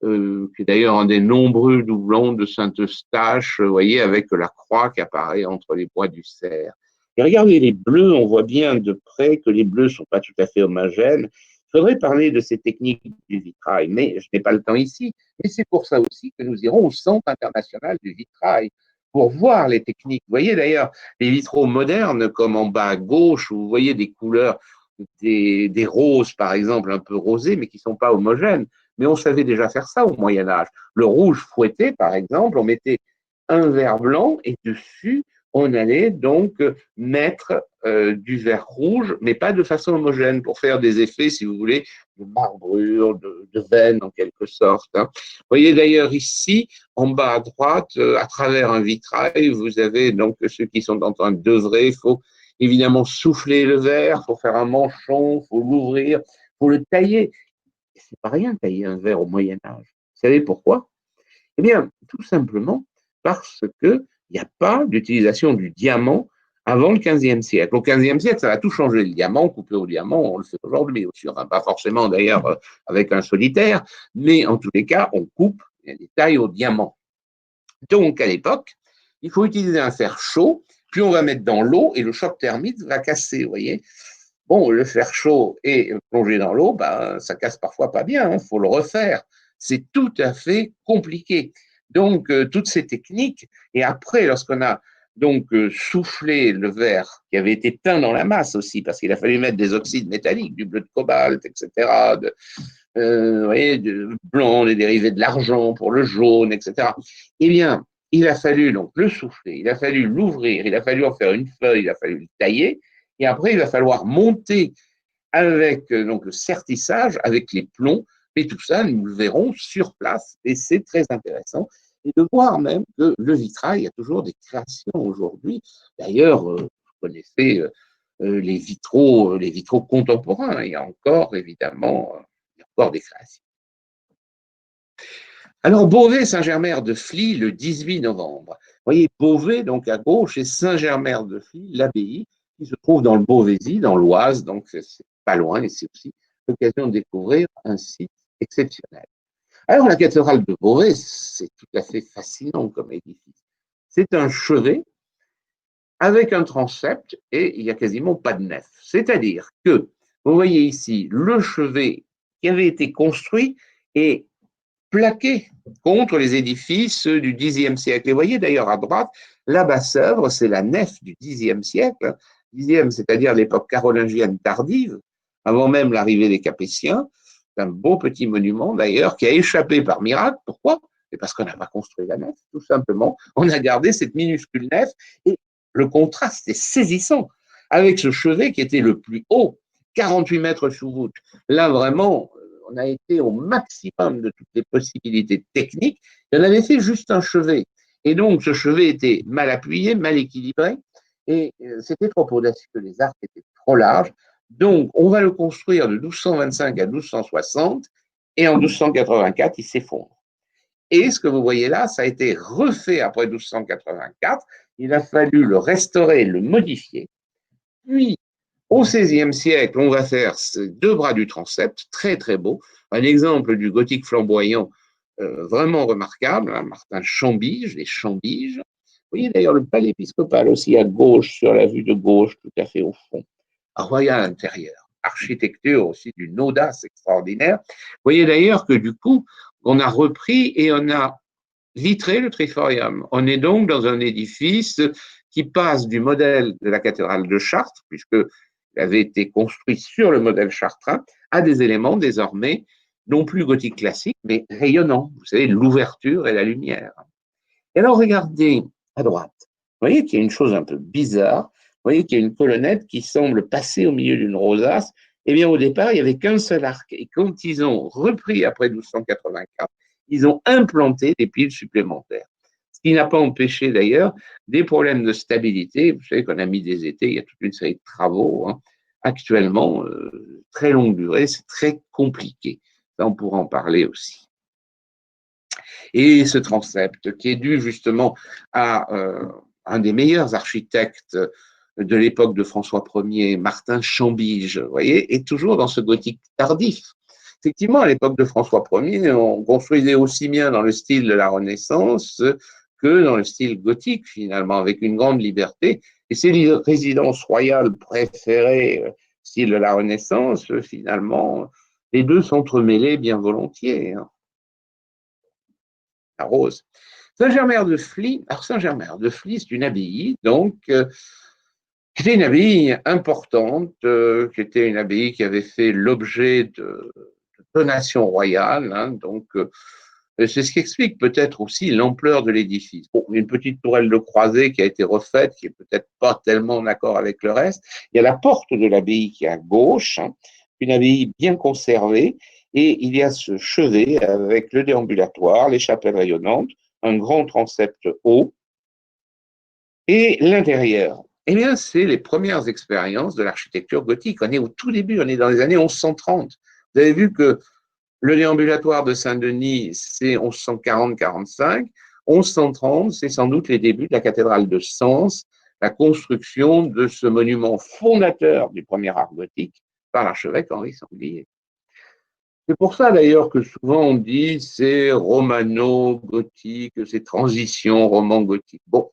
qui est d'ailleurs un des nombreux doublons de Saint-Eustache, vous voyez, avec la croix qui apparaît entre les bois du cerf. Et regardez les bleus, on voit bien de près que les bleus ne sont pas tout à fait homogènes. Il faudrait parler de ces techniques du vitrail, mais je n'ai pas le temps ici. Mais c'est pour ça aussi que nous irons au Centre international du vitrail pour voir les techniques. Vous voyez d'ailleurs les vitraux modernes, comme en bas à gauche, où vous voyez des couleurs, des roses par exemple, un peu rosées, mais qui ne sont pas homogènes. Mais on savait déjà faire ça au Moyen Âge. Le rouge fouetté, par exemple, on mettait un verre blanc et dessus, on allait donc mettre du verre rouge, mais pas de façon homogène, pour faire des effets, si vous voulez, de marbrure, de veine en quelque sorte. Vous voyez d'ailleurs ici, en bas à droite, à travers un vitrail, vous avez donc ceux qui sont en train d'œuvrer. Il faut évidemment souffler le verre, il faut faire un manchon, il faut l'ouvrir, il faut le tailler. C'est pas rien de tailler un verre au Moyen Âge. Vous savez pourquoi? Eh bien, tout simplement parce qu'il n'y a pas d'utilisation du diamant avant le XVe siècle. Au XVe siècle, ça a tout changé. Le diamant, coupé au diamant, on le fait aujourd'hui aussi. Enfin, pas forcément d'ailleurs avec un solitaire, mais en tous les cas, on coupe des tailles au diamant. Donc, à l'époque, il faut utiliser un fer chaud, puis on va mettre dans l'eau et le choc thermique va casser, vous voyez. Bon, le fer chaud et plongé dans l'eau, ben, ça casse parfois pas bien, il faut le refaire. C'est tout à fait compliqué. Donc, toutes ces techniques, et après, lorsqu'on a donc soufflé le verre qui avait été teint dans la masse aussi, parce qu'il a fallu mettre des oxydes métalliques, du bleu de cobalt, etc., vous voyez, du blanc, les dérivés de l'argent pour le jaune, etc. Eh bien, il a fallu donc le souffler, il a fallu l'ouvrir, il a fallu en faire une feuille, il a fallu le tailler, et après, il va falloir monter avec donc, le sertissage, avec les plombs, mais tout ça, nous le verrons sur place, et c'est très intéressant. Et de voir même que le vitrail, il y a toujours des créations aujourd'hui. D'ailleurs, vous connaissez les vitraux contemporains, il y a encore, évidemment, il y a encore des créations. Alors, Beauvais-Saint-Germer-de-Fly, le 18 novembre. Vous voyez, Beauvais, donc à gauche, et Saint-Germer-de-Fly, l'abbaye, qui se trouve dans le Beauvaisis, dans l'Oise, donc c'est pas loin, et c'est aussi l'occasion de découvrir un site exceptionnel. Alors, la cathédrale de Beauvais, c'est tout à fait fascinant comme édifice. C'est un chevet avec un transept et il n'y a quasiment pas de nef. C'est-à-dire que, vous voyez ici, le chevet qui avait été construit est plaqué contre les édifices du Xe siècle. Et vous voyez d'ailleurs à droite, la basse-œuvre, c'est la nef du Xe siècle, Xe, c'est-à-dire l'époque carolingienne tardive, avant même l'arrivée des Capétiens. C'est un beau petit monument d'ailleurs qui a échappé par miracle. Pourquoi? C'est parce qu'on n'a pas construit la nef, tout simplement. On a gardé cette minuscule nef et le contraste est saisissant avec ce chevet qui était le plus haut, 48 mètres sous voûte. Là, vraiment, on a été au maximum de toutes les possibilités techniques, et on avait fait juste un chevet. Et donc, ce chevet était mal appuyé, mal équilibré, et c'était trop audacieux, les arcs étaient trop larges. Donc, on va le construire de 1225 à 1260, et en 1284, il s'effondre. Et ce que vous voyez là, ça a été refait après 1284. Il a fallu le restaurer, le modifier. Puis, au XVIe siècle, on va faire deux bras du transept, très très beau. Un exemple du gothique flamboyant vraiment remarquable, hein, Martin Chambige, les Chambiges. voyez d'ailleurs le palais épiscopal aussi à gauche, sur la vue de gauche, tout à fait au fond. Alors, voyez à l'intérieur, architecture aussi d'une audace extraordinaire. Vous voyez d'ailleurs que du coup, on a repris et on a vitré le triforium. On est donc dans un édifice qui passe du modèle de la cathédrale de Chartres, puisqu'il avait été construit sur le modèle chartrain, à des éléments désormais non plus gothiques classiques, mais rayonnants. Vous savez, l'ouverture et la lumière. Et alors, regardez à droite. Vous voyez qu'il y a une chose un peu bizarre. Vous voyez qu'il y a une colonnette qui semble passer au milieu d'une rosace. Eh bien, au départ, il n'y avait qu'un seul arc. Et quand ils ont repris après 1284, ils ont implanté des piles supplémentaires. Ce qui n'a pas empêché d'ailleurs des problèmes de stabilité. Vous savez qu'on a mis des étés, il y a toute une série de travaux. Actuellement, très longue durée, c'est très compliqué. Ça, on pourra en parler aussi. Et ce transept, qui est dû justement à un des meilleurs architectes de l'époque de François Ier, Martin Chambige, vous voyez, est toujours dans ce gothique tardif. Effectivement, à l'époque de François Ier, on construisait aussi bien dans le style de la Renaissance que dans le style gothique, finalement, avec une grande liberté. Et ces résidences royales préférées, style de la Renaissance, finalement, les deux s'entremêlaient bien volontiers. La Rose. Saint-Germer-de-Fly, alors Saint-Germer-de-Fly, c'est une abbaye, donc, qui était une abbaye importante, qui était une abbaye qui avait fait l'objet de donations royales, donc, c'est ce qui explique peut-être aussi l'ampleur de l'édifice. Bon, il y a une petite tourelle de croisée qui a été refaite, qui est peut-être pas tellement en accord avec le reste. Il y a la porte de l'abbaye qui est à gauche, une abbaye bien conservée, et il y a ce chevet avec le déambulatoire, les chapelles rayonnantes, un grand transept haut, et l'intérieur. Eh bien, c'est les premières expériences de l'architecture gothique. On est au tout début, on est dans les années 1130. Vous avez vu que le déambulatoire de Saint-Denis, c'est 1140-45. 1130, c'est sans doute les débuts de la cathédrale de Sens, la construction de ce monument fondateur du premier art gothique par l'archevêque Henri Sanglier. C'est pour ça d'ailleurs que souvent on dit c'est romano-gothique, c'est transition roman-gothique. Bon,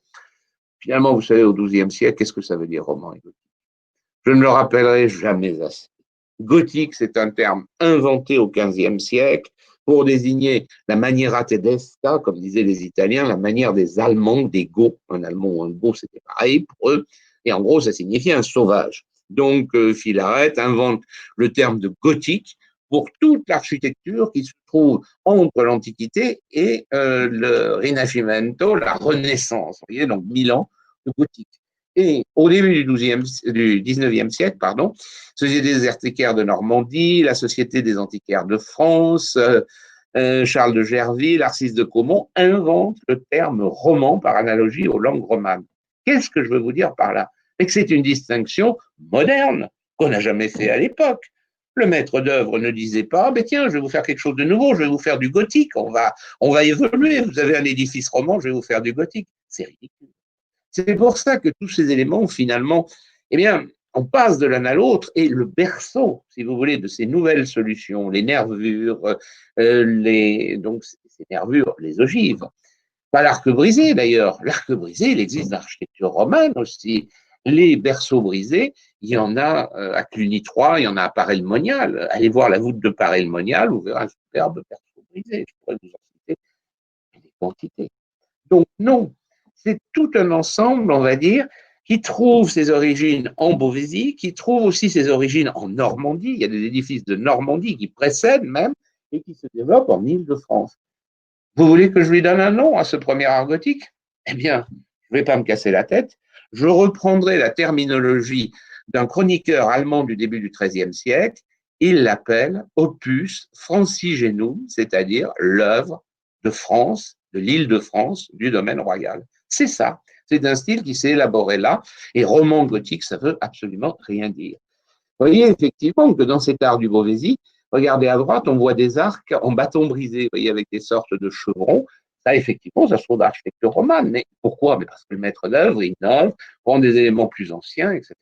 finalement, vous savez, au XIIe siècle, qu'est-ce que ça veut dire roman et gothique? Je ne le rappellerai jamais assez. Gothique, c'est un terme inventé au XVe siècle pour désigner la maniera tedesca, comme disaient les Italiens, la manière des Allemands, des Goths. Un Allemand ou un Goth, c'était pareil pour eux. Et en gros, ça signifiait un sauvage. Donc, Philarète invente le terme de gothique pour toute l'architecture qui se trouve entre l'Antiquité et le Rinascimento, la Renaissance. Vous voyez, donc 1000 ans de gothique. Et au début du 19e siècle, pardon, Société des antiquaires de Normandie, la Société des antiquaires de France, Charles de Gerville, Arcis de Caumont inventent le terme roman par analogie aux langues romanes. Qu'est-ce que je veux vous dire par là? C'est que c'est une distinction moderne qu'on n'a jamais fait à l'époque. Le maître d'œuvre ne disait pas, mais tiens, je vais vous faire quelque chose de nouveau, je vais vous faire du gothique, on va évoluer, vous avez un édifice roman, je vais vous faire du gothique. C'est ridicule. C'est pour ça que tous ces éléments, finalement, eh bien, on passe de l'un à l'autre et le berceau, si vous voulez, de ces nouvelles solutions, les nervures, donc ces nervures, les ogives. Pas l'arc brisé d'ailleurs. L'arc brisé, il existe dans l'architecture romaine aussi. Les berceaux brisés, il y en a à Cluny 3, il y en a à Paray-le-Monial. Allez voir la voûte de Paray-le-Monial, vous verrez un superbe berceau brisé. Je pourrais vous en citer des quantités. Donc non, c'est tout un ensemble, on va dire, qui trouve ses origines en Beauvaisis, qui trouve aussi ses origines en Normandie. Il y a des édifices de Normandie qui précèdent même et qui se développent en Île-de-France. Vous voulez que je lui donne un nom à ce premier art gothique? Eh bien, je ne vais pas me casser la tête. Je reprendrai la terminologie d'un chroniqueur allemand du début du XIIIe siècle. Il l'appelle opus francigenum, c'est-à-dire l'œuvre de France, de l'île de France, du domaine royal. C'est ça. C'est un style qui s'est élaboré là. Et roman gothique, ça veut absolument rien dire. Vous voyez effectivement que dans cet art du Beauvaisis, regardez à droite, on voit des arcs en bâton brisé, vous voyez, avec des sortes de chevrons. Ça, effectivement, ça se trouve dans l'architecture romane. Mais pourquoi? Mais parce que le maître d'œuvre innove, prend des éléments plus anciens, etc.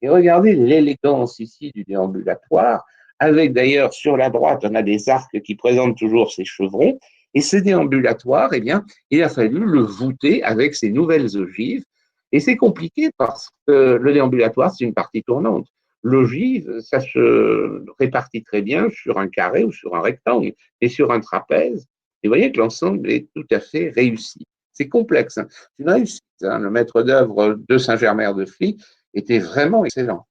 Et regardez l'élégance ici du déambulatoire, avec d'ailleurs sur la droite, on a des arcs qui présentent toujours ces chevrons. Et ce déambulatoire, eh bien, il a fallu le voûter avec ces nouvelles ogives. Et c'est compliqué parce que le déambulatoire, c'est une partie tournante. L'ogive, ça se répartit très bien sur un carré ou sur un rectangle et sur un trapèze. Et vous voyez que l'ensemble est tout à fait réussi. C'est complexe, hein. C'est une réussite, hein. Le maître d'œuvre de Saint-Germain-de-Fly était vraiment excellent.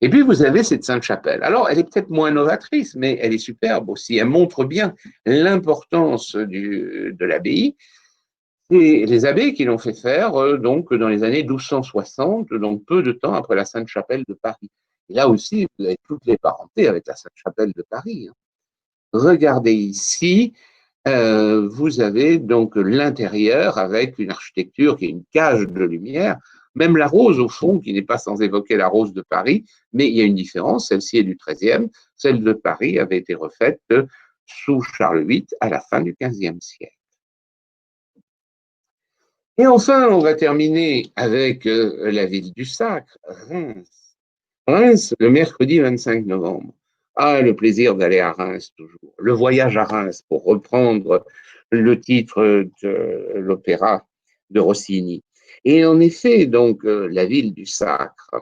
Et puis, vous avez cette Sainte-Chapelle. Alors, elle est peut-être moins novatrice, mais elle est superbe aussi. Elle montre bien l'importance de l'abbaye. C'est les abbés qui l'ont fait faire donc dans les années 1260, donc peu de temps après la Sainte-Chapelle de Paris. Et là aussi, vous avez toutes les parentés avec la Sainte-Chapelle de Paris, hein. Regardez ici, vous avez donc l'intérieur avec une architecture qui est une cage de lumière. Même la rose, au fond, qui n'est pas sans évoquer la rose de Paris, mais il y a une différence, celle-ci est du XIIIe, celle de Paris avait été refaite sous Charles VIII à la fin du XVe siècle. Et enfin, on va terminer avec la ville du Sacre, Reims. Reims, le mercredi 25 novembre. Ah, le plaisir d'aller à Reims toujours. Le voyage à Reims, pour reprendre le titre de l'opéra de Rossini. Et en effet, donc, la ville du Sacre.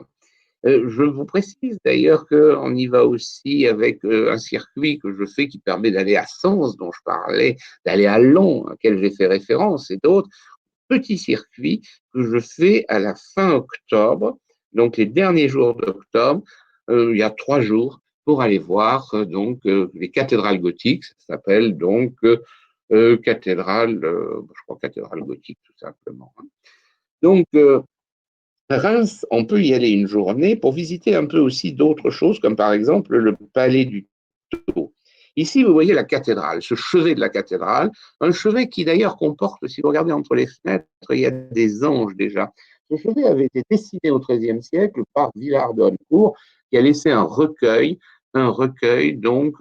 Je vous précise d'ailleurs qu'on y va aussi avec un circuit que je fais qui permet d'aller à Sens, dont je parlais, d'aller à Laon, auquel j'ai fait référence, et d'autres petits circuits que je fais à la fin octobre, donc les derniers jours d'octobre, il y a 3 jours, pour aller voir les cathédrales gothiques. Ça s'appelle donc cathédrale, je crois cathédrale gothique tout simplement, hein. Donc, Reims, on peut y aller une journée pour visiter un peu aussi d'autres choses, comme par exemple le palais du Taux. Ici, vous voyez la cathédrale, ce chevet de la cathédrale, un chevet qui d'ailleurs comporte, si vous regardez entre les fenêtres, il y a des anges déjà. Ce chevet avait été dessiné au XIIIe siècle par Villard de Honnecourt, qui a laissé un recueil donc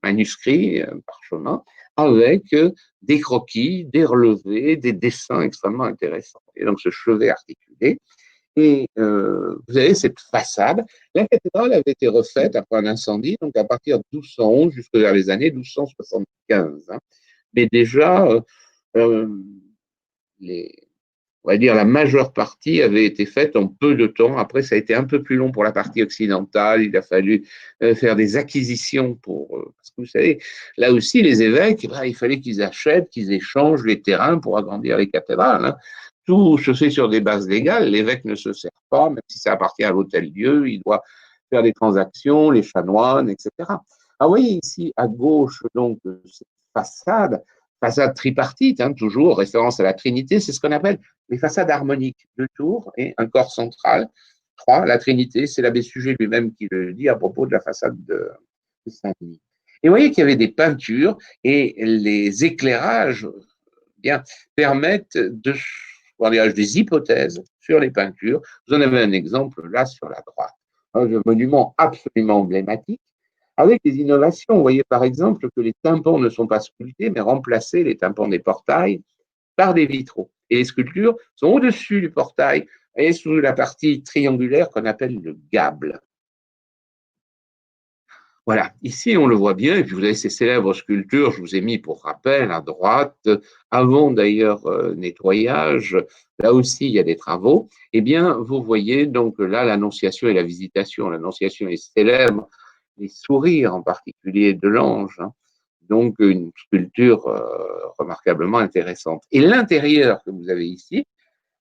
manuscrit, parchemin, avec des croquis, des relevés, des dessins extrêmement intéressants. Et donc ce chevet articulé. Et vous avez cette façade. La cathédrale avait été refaite après un incendie, donc à partir de 1211 jusque vers les années 1275, hein. Mais déjà, euh, les, on va dire la majeure partie avait été faite en peu de temps. Après, ça a été un peu plus long pour la partie occidentale. Il a fallu faire des acquisitions parce que vous savez, là aussi, les évêques, il fallait qu'ils achètent, qu'ils échangent les terrains pour agrandir les cathédrales, hein. Tout se fait sur des bases légales. L'évêque ne se sert pas, même si ça appartient à l'hôtel-dieu, il doit faire des transactions, les chanoines, etc. Ah, vous voyez ici à gauche, donc, cette façade tripartite, hein, toujours référence à la Trinité, c'est ce qu'on appelle les façades harmoniques, 2 tours et un corps central. 3, la Trinité, c'est l'abbé Suger lui-même qui le dit à propos de la façade de Saint-Denis. Et vous voyez qu'il y avait des peintures et les éclairages bien, permettent des hypothèses sur les peintures. Vous en avez un exemple là sur la droite. Un monument absolument emblématique avec des innovations. Vous voyez par exemple que les tympans ne sont pas sculptés, mais remplacés, les tympans des portails, par des vitraux. Et les sculptures sont au-dessus du portail et sous la partie triangulaire qu'on appelle le gable. Voilà, ici on le voit bien, et puis vous avez ces célèbres sculptures, je vous ai mis pour rappel à droite, avant d'ailleurs nettoyage, là aussi il y a des travaux. Eh bien, vous voyez donc là l'Annonciation et la Visitation. L'Annonciation est célèbre, les sourires en particulier de l'ange, hein. Donc une sculpture remarquablement intéressante. Et l'intérieur que vous avez ici,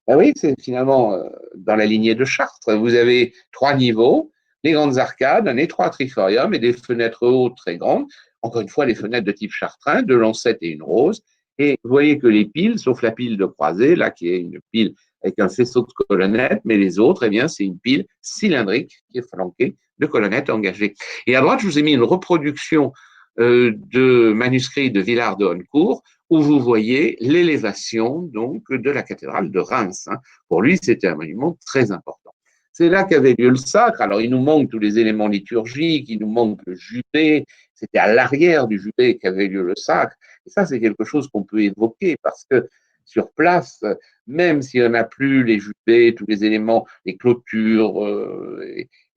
ben oui, c'est finalement dans la lignée de Chartres. Vous avez 3 niveaux, les grandes arcades, un étroit triforium et des fenêtres hautes très grandes. Encore une fois, les fenêtres de type chartrain, 2 lancettes et une rose. Et vous voyez que les piles, sauf la pile de croisée, là qui est une pile avec un faisceau de colonnettes, mais les autres, eh bien, c'est une pile cylindrique qui est flanquée de colonnettes engagées. Et à droite, je vous ai mis une reproduction de manuscrits de Villard de Honnecourt où vous voyez l'élévation donc de la cathédrale de Reims, hein. Pour lui, c'était un monument très important. C'est là qu'avait lieu le sacre. Alors, il nous manque tous les éléments liturgiques, il nous manque le jubé. C'était à l'arrière du jubé qu'avait lieu le sacre. Et ça, c'est quelque chose qu'on peut évoquer parce que sur place, même s'il n'y en a plus les jubés, tous les éléments, les clôtures,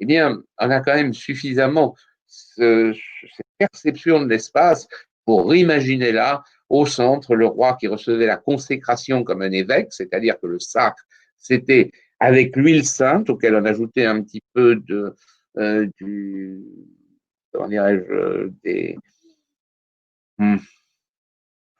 eh bien, on a quand même suffisamment cette perception de l'espace pour imaginer là, au centre, le roi qui recevait la consécration comme un évêque, c'est-à-dire que le sacre, c'était avec l'huile sainte, auquel on ajoutait un petit peu comment dirais-je,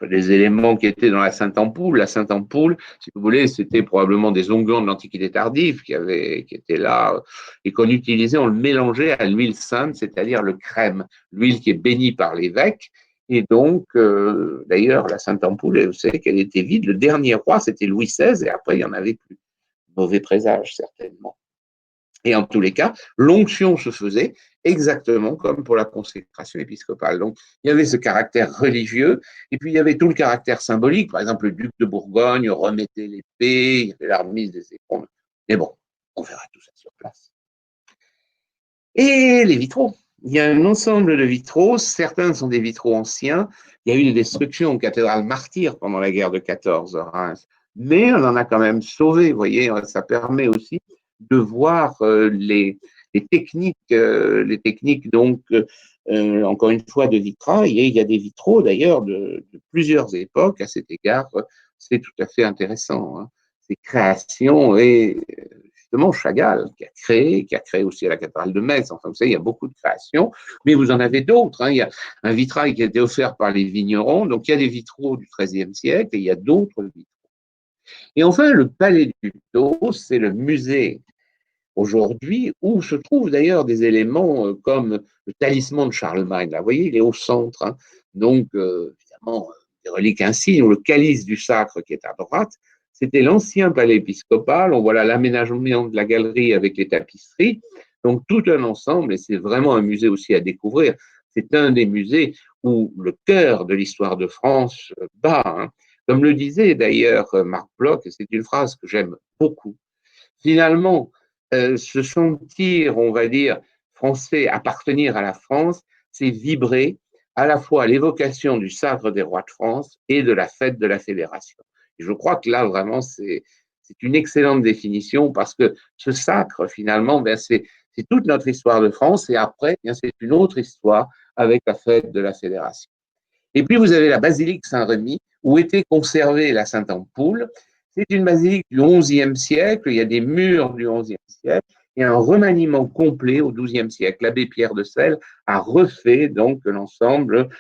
des éléments qui étaient dans la Sainte-Ampoule. La Sainte-Ampoule, si vous voulez, c'était probablement des onguents de l'Antiquité tardive qui étaient là et qu'on utilisait, on le mélangeait à l'huile sainte, c'est-à-dire le crème, l'huile qui est bénie par l'évêque. Et donc, d'ailleurs, la Sainte-Ampoule, vous savez qu'elle était vide. Le dernier roi, c'était Louis XVI, et après, il n'y en avait plus. Mauvais présage, certainement. Et en tous les cas, l'onction se faisait exactement comme pour la consécration épiscopale. Donc, il y avait ce caractère religieux, et puis il y avait tout le caractère symbolique. Par exemple, le duc de Bourgogne remettait l'épée, il y avait la remise des éperons. Mais bon, on verra tout ça sur place. Et les vitraux. Il y a un ensemble de vitraux. Certains sont des vitraux anciens. Il y a eu des destructions aux cathédrales martyrs pendant la guerre de 14 à Reims. Mais on en a quand même sauvé. Vous voyez, ça permet aussi de voir les techniques donc, encore une fois, de vitrail. Et il y a des vitraux, d'ailleurs, de plusieurs époques. À cet égard, c'est tout à fait intéressant. Hein. Ces créations et justement Chagall qui a créé aussi la cathédrale de Metz. Enfin, vous savez, il y a beaucoup de créations, mais vous en avez d'autres. Hein. Il y a un vitrail qui a été offert par les vignerons. Donc, il y a des vitraux du XIIIe siècle et il y a d'autres vitraux. Et enfin, le Palais du Taux, c'est le musée aujourd'hui, où se trouvent d'ailleurs des éléments comme le talisman de Charlemagne. Là, vous voyez, il est au centre. Hein. Donc, évidemment, des reliques insignes, ou le calice du sacre qui est à droite. C'était l'ancien palais épiscopal. On voit là l'aménagement de la galerie avec les tapisseries. Donc, tout un ensemble, et c'est vraiment un musée aussi à découvrir. C'est un des musées où le cœur de l'histoire de France bat. Hein. Comme le disait d'ailleurs Marc Bloch, et c'est une phrase que j'aime beaucoup. Finalement, se sentir, on va dire, français, appartenir à la France, c'est vibrer à la fois l'évocation du sacre des rois de France et de la fête de la Fédération. Et je crois que là, vraiment, c'est une excellente définition parce que ce sacre, finalement, ben, c'est toute notre histoire de France et après, bien, c'est une autre histoire avec la fête de la Fédération. Et puis, vous avez la basilique Saint-Rémy, où était conservée la Sainte-Ampoule. C'est une basilique du XIe siècle, il y a des murs du XIe siècle, et un remaniement complet au XIIe siècle. L'abbé Pierre de Selles a refait donc l'ensemble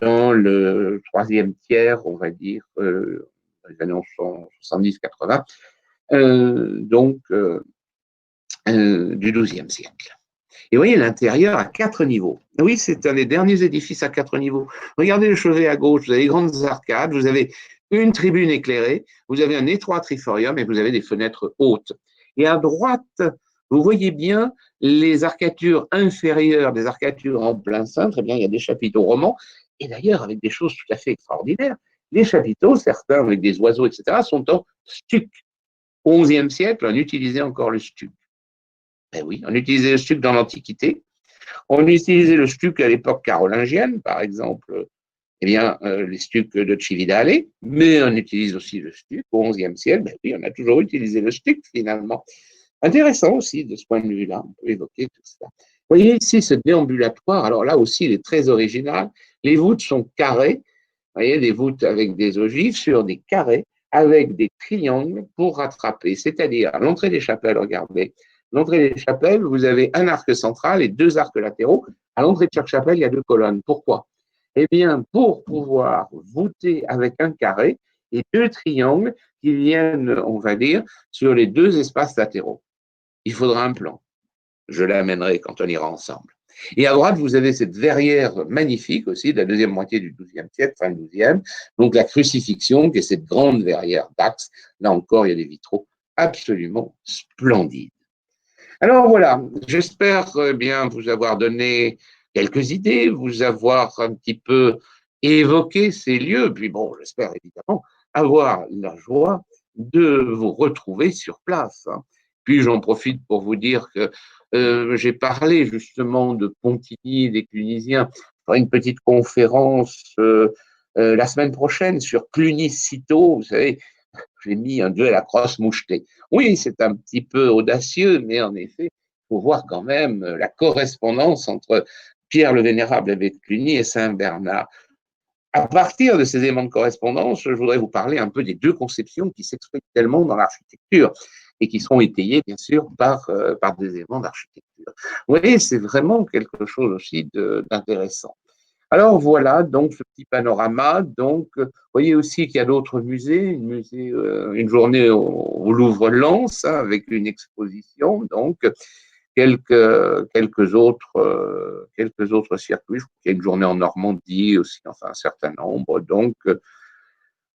dans le troisième tiers, on va dire, les années 70-80, du XIIe siècle. Et vous voyez l'intérieur à 4 niveaux. Oui, c'est un des derniers édifices à 4 niveaux. Regardez le chevet à gauche, vous avez des grandes arcades, vous avez une tribune éclairée, vous avez un étroit triforium et vous avez des fenêtres hautes. Et à droite, vous voyez bien les arcatures inférieures, des arcatures en plein cintre, eh bien, il y a des chapiteaux romans, et d'ailleurs avec des choses tout à fait extraordinaires. Les chapiteaux, certains avec des oiseaux, etc., sont en stuc. Au XIe siècle, on utilisait encore le stuc. Ben oui, on utilisait le stuc dans l'Antiquité. On utilisait le stuc à l'époque carolingienne, par exemple, eh bien, les stucs de Cividale, mais on utilise aussi le stuc au XIe siècle. Ben oui, on a toujours utilisé le stuc finalement. Intéressant aussi de ce point de vue-là, on peut évoquer tout ça. Vous voyez ici ce déambulatoire, alors là aussi il est très original. Les voûtes sont carrées, vous voyez, des voûtes avec des ogives sur des carrés avec des triangles pour rattraper, c'est-à-dire à l'entrée des chapelles, regardez, l'entrée des chapelles, vous avez un arc central et 2 arcs latéraux. À l'entrée de chaque chapelle, il y a 2 colonnes. Pourquoi? Eh bien, pour pouvoir voûter avec un carré et 2 triangles qui viennent, on va dire, sur les 2 espaces latéraux. Il faudra un plan. Je l'amènerai quand on ira ensemble. Et à droite, vous avez cette verrière magnifique aussi de la deuxième moitié du XIIe siècle, fin XIIe, donc la crucifixion, qui est cette grande verrière d'axe. Là encore, il y a des vitraux absolument splendides. Alors voilà, j'espère bien vous avoir donné quelques idées, vous avoir un petit peu évoqué ces lieux, puis bon, j'espère évidemment avoir la joie de vous retrouver sur place. Hein. Puis j'en profite pour vous dire que j'ai parlé justement de Pontigny, des Clunisiens, une petite conférence la semaine prochaine sur Cluny-Cîteaux, vous savez, j'ai mis un duel à crosse mouchetée. Oui, c'est un petit peu audacieux, mais en effet, il faut voir quand même la correspondance entre Pierre le Vénérable avec Cluny et Saint Bernard. À partir de ces éléments de correspondance, je voudrais vous parler un peu des deux conceptions qui s'expriment tellement dans l'architecture et qui seront étayées, bien sûr, par des éléments d'architecture. Vous voyez, c'est vraiment quelque chose aussi d'intéressant. Alors voilà, donc ce petit panorama. Donc, vous voyez aussi qu'il y a d'autres musées, une journée au Louvre-Lens, hein, avec une exposition, donc quelques autres circuits. Je crois qu'il y a une journée en Normandie aussi, enfin un certain nombre. Donc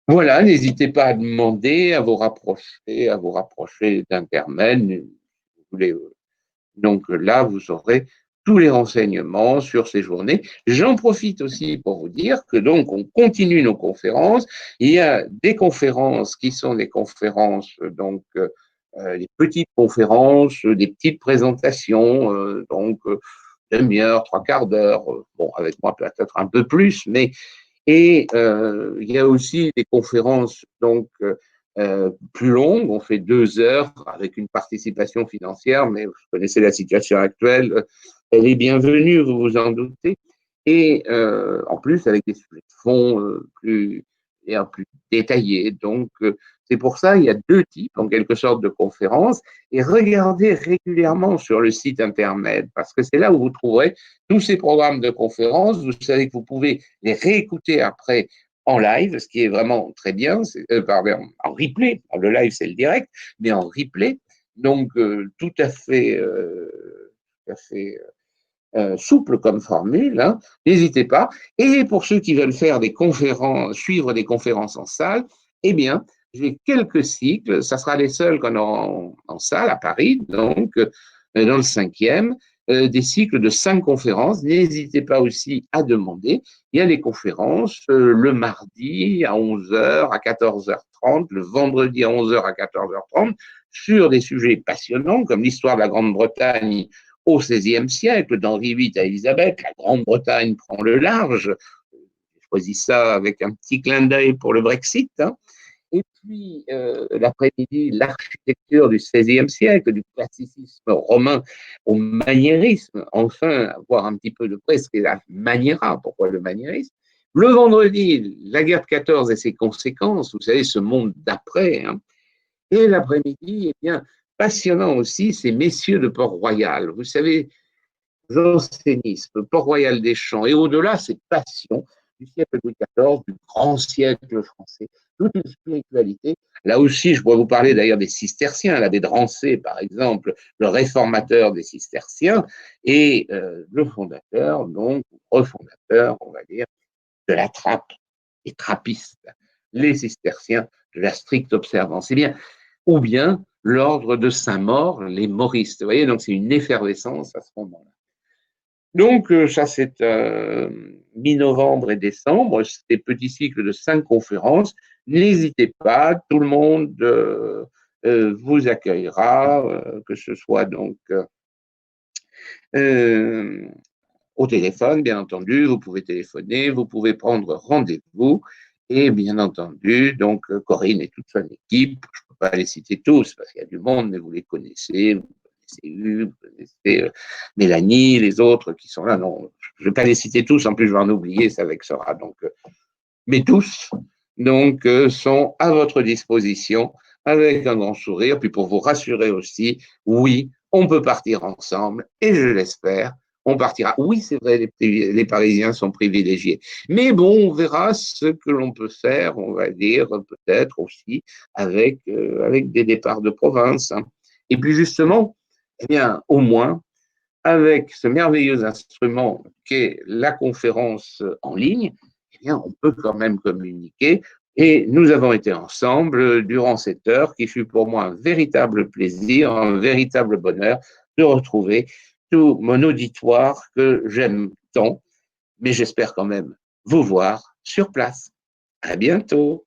voilà, n'hésitez pas à demander, à vous rapprocher d'Intermed. Donc là, vous aurez tous les renseignements sur ces journées. J'en profite aussi pour vous dire que donc on continue nos conférences. Il y a des conférences qui sont des conférences des petites conférences, des petites présentations, demi-heure, trois quarts d'heure. Bon, avec moi peut-être un peu plus, mais il y a aussi des conférences plus longues. On fait 2 heures avec une participation financière, mais vous connaissez la situation actuelle, elle est bienvenue, vous vous en doutez. Et en plus, avec des sujets de fond plus détaillés. Donc, c'est pour ça qu'il y a deux types, en quelque sorte, de conférences. Et regardez régulièrement sur le site Internet, parce que c'est là où vous trouverez tous ces programmes de conférences. Vous savez que vous pouvez les réécouter après en live, ce qui est vraiment très bien, pardon, en replay. Le live, c'est le direct, mais en replay. Donc, tout à fait souple comme formule, hein, n'hésitez pas. Et pour ceux qui veulent faire des conférences, suivre des conférences en salle, eh bien, j'ai quelques cycles, ça sera les seuls qu'on aura en salle à Paris, donc dans le 5e, des cycles de 5 conférences. N'hésitez pas aussi à demander. Il y a les conférences le mardi à 11h, à 14h30, le vendredi à 11h, à 14h30, sur des sujets passionnants comme l'histoire de la Grande-Bretagne au XVIe siècle, d'Henri VIII à Élisabeth. La Grande-Bretagne prend le large. J'ai choisi ça avec un petit clin d'œil pour le Brexit, hein. Et puis, l'après-midi, l'architecture du XVIe siècle, du classicisme romain au maniérisme, enfin, voir un petit peu de près ce qu'est la maniera, pourquoi le maniérisme. Le vendredi, la guerre de 14 et ses conséquences, vous savez, ce monde d'après, hein. Et l'après-midi, eh bien, passionnant aussi, c'est Messieurs de Port-Royal. Vous savez, jansénisme, Port-Royal des Champs, et au-delà, c'est passion du siècle Louis XIV, du grand siècle français, toute une spiritualité. Là aussi, je pourrais vous parler d'ailleurs des cisterciens, l'abbé Drancé, par exemple, le réformateur des cisterciens, et le fondateur, donc, refondateur, on va dire, de la trappe, les trappistes, les cisterciens de la stricte observance. Eh bien, ou bien l'ordre de Saint-Maur, les moristes. Vous voyez, donc c'est une effervescence à ce moment-là. Donc, ça, c'est mi-novembre et décembre, c'est des petits cycles de 5 conférences. N'hésitez pas, tout le monde vous accueillera, que ce soit donc euh, au téléphone, bien entendu. Vous pouvez téléphoner, vous pouvez prendre rendez-vous. Et bien entendu, donc Corinne et toute son équipe, je ne peux pas les citer tous parce qu'il y a du monde, mais vous les connaissez. Vous connaissez Hugues, vous connaissez Mélanie, les autres qui sont là. Non, je ne vais pas les citer tous, en plus je vais en oublier, ça vexera. Donc, mais tous sont à votre disposition avec un grand sourire. Puis pour vous rassurer aussi, oui, on peut partir ensemble et je l'espère, on partira. Oui, c'est vrai, les Parisiens sont privilégiés. Mais bon, on verra ce que l'on peut faire, on va dire, peut-être aussi avec des départs de province, hein. Et puis justement, eh bien, au moins, avec ce merveilleux instrument qu'est la conférence en ligne, eh bien, on peut quand même communiquer. Et nous avons été ensemble durant cette heure qui fut pour moi un véritable plaisir, un véritable bonheur de retrouver tout mon auditoire que j'aime tant, mais j'espère quand même vous voir sur place. À bientôt.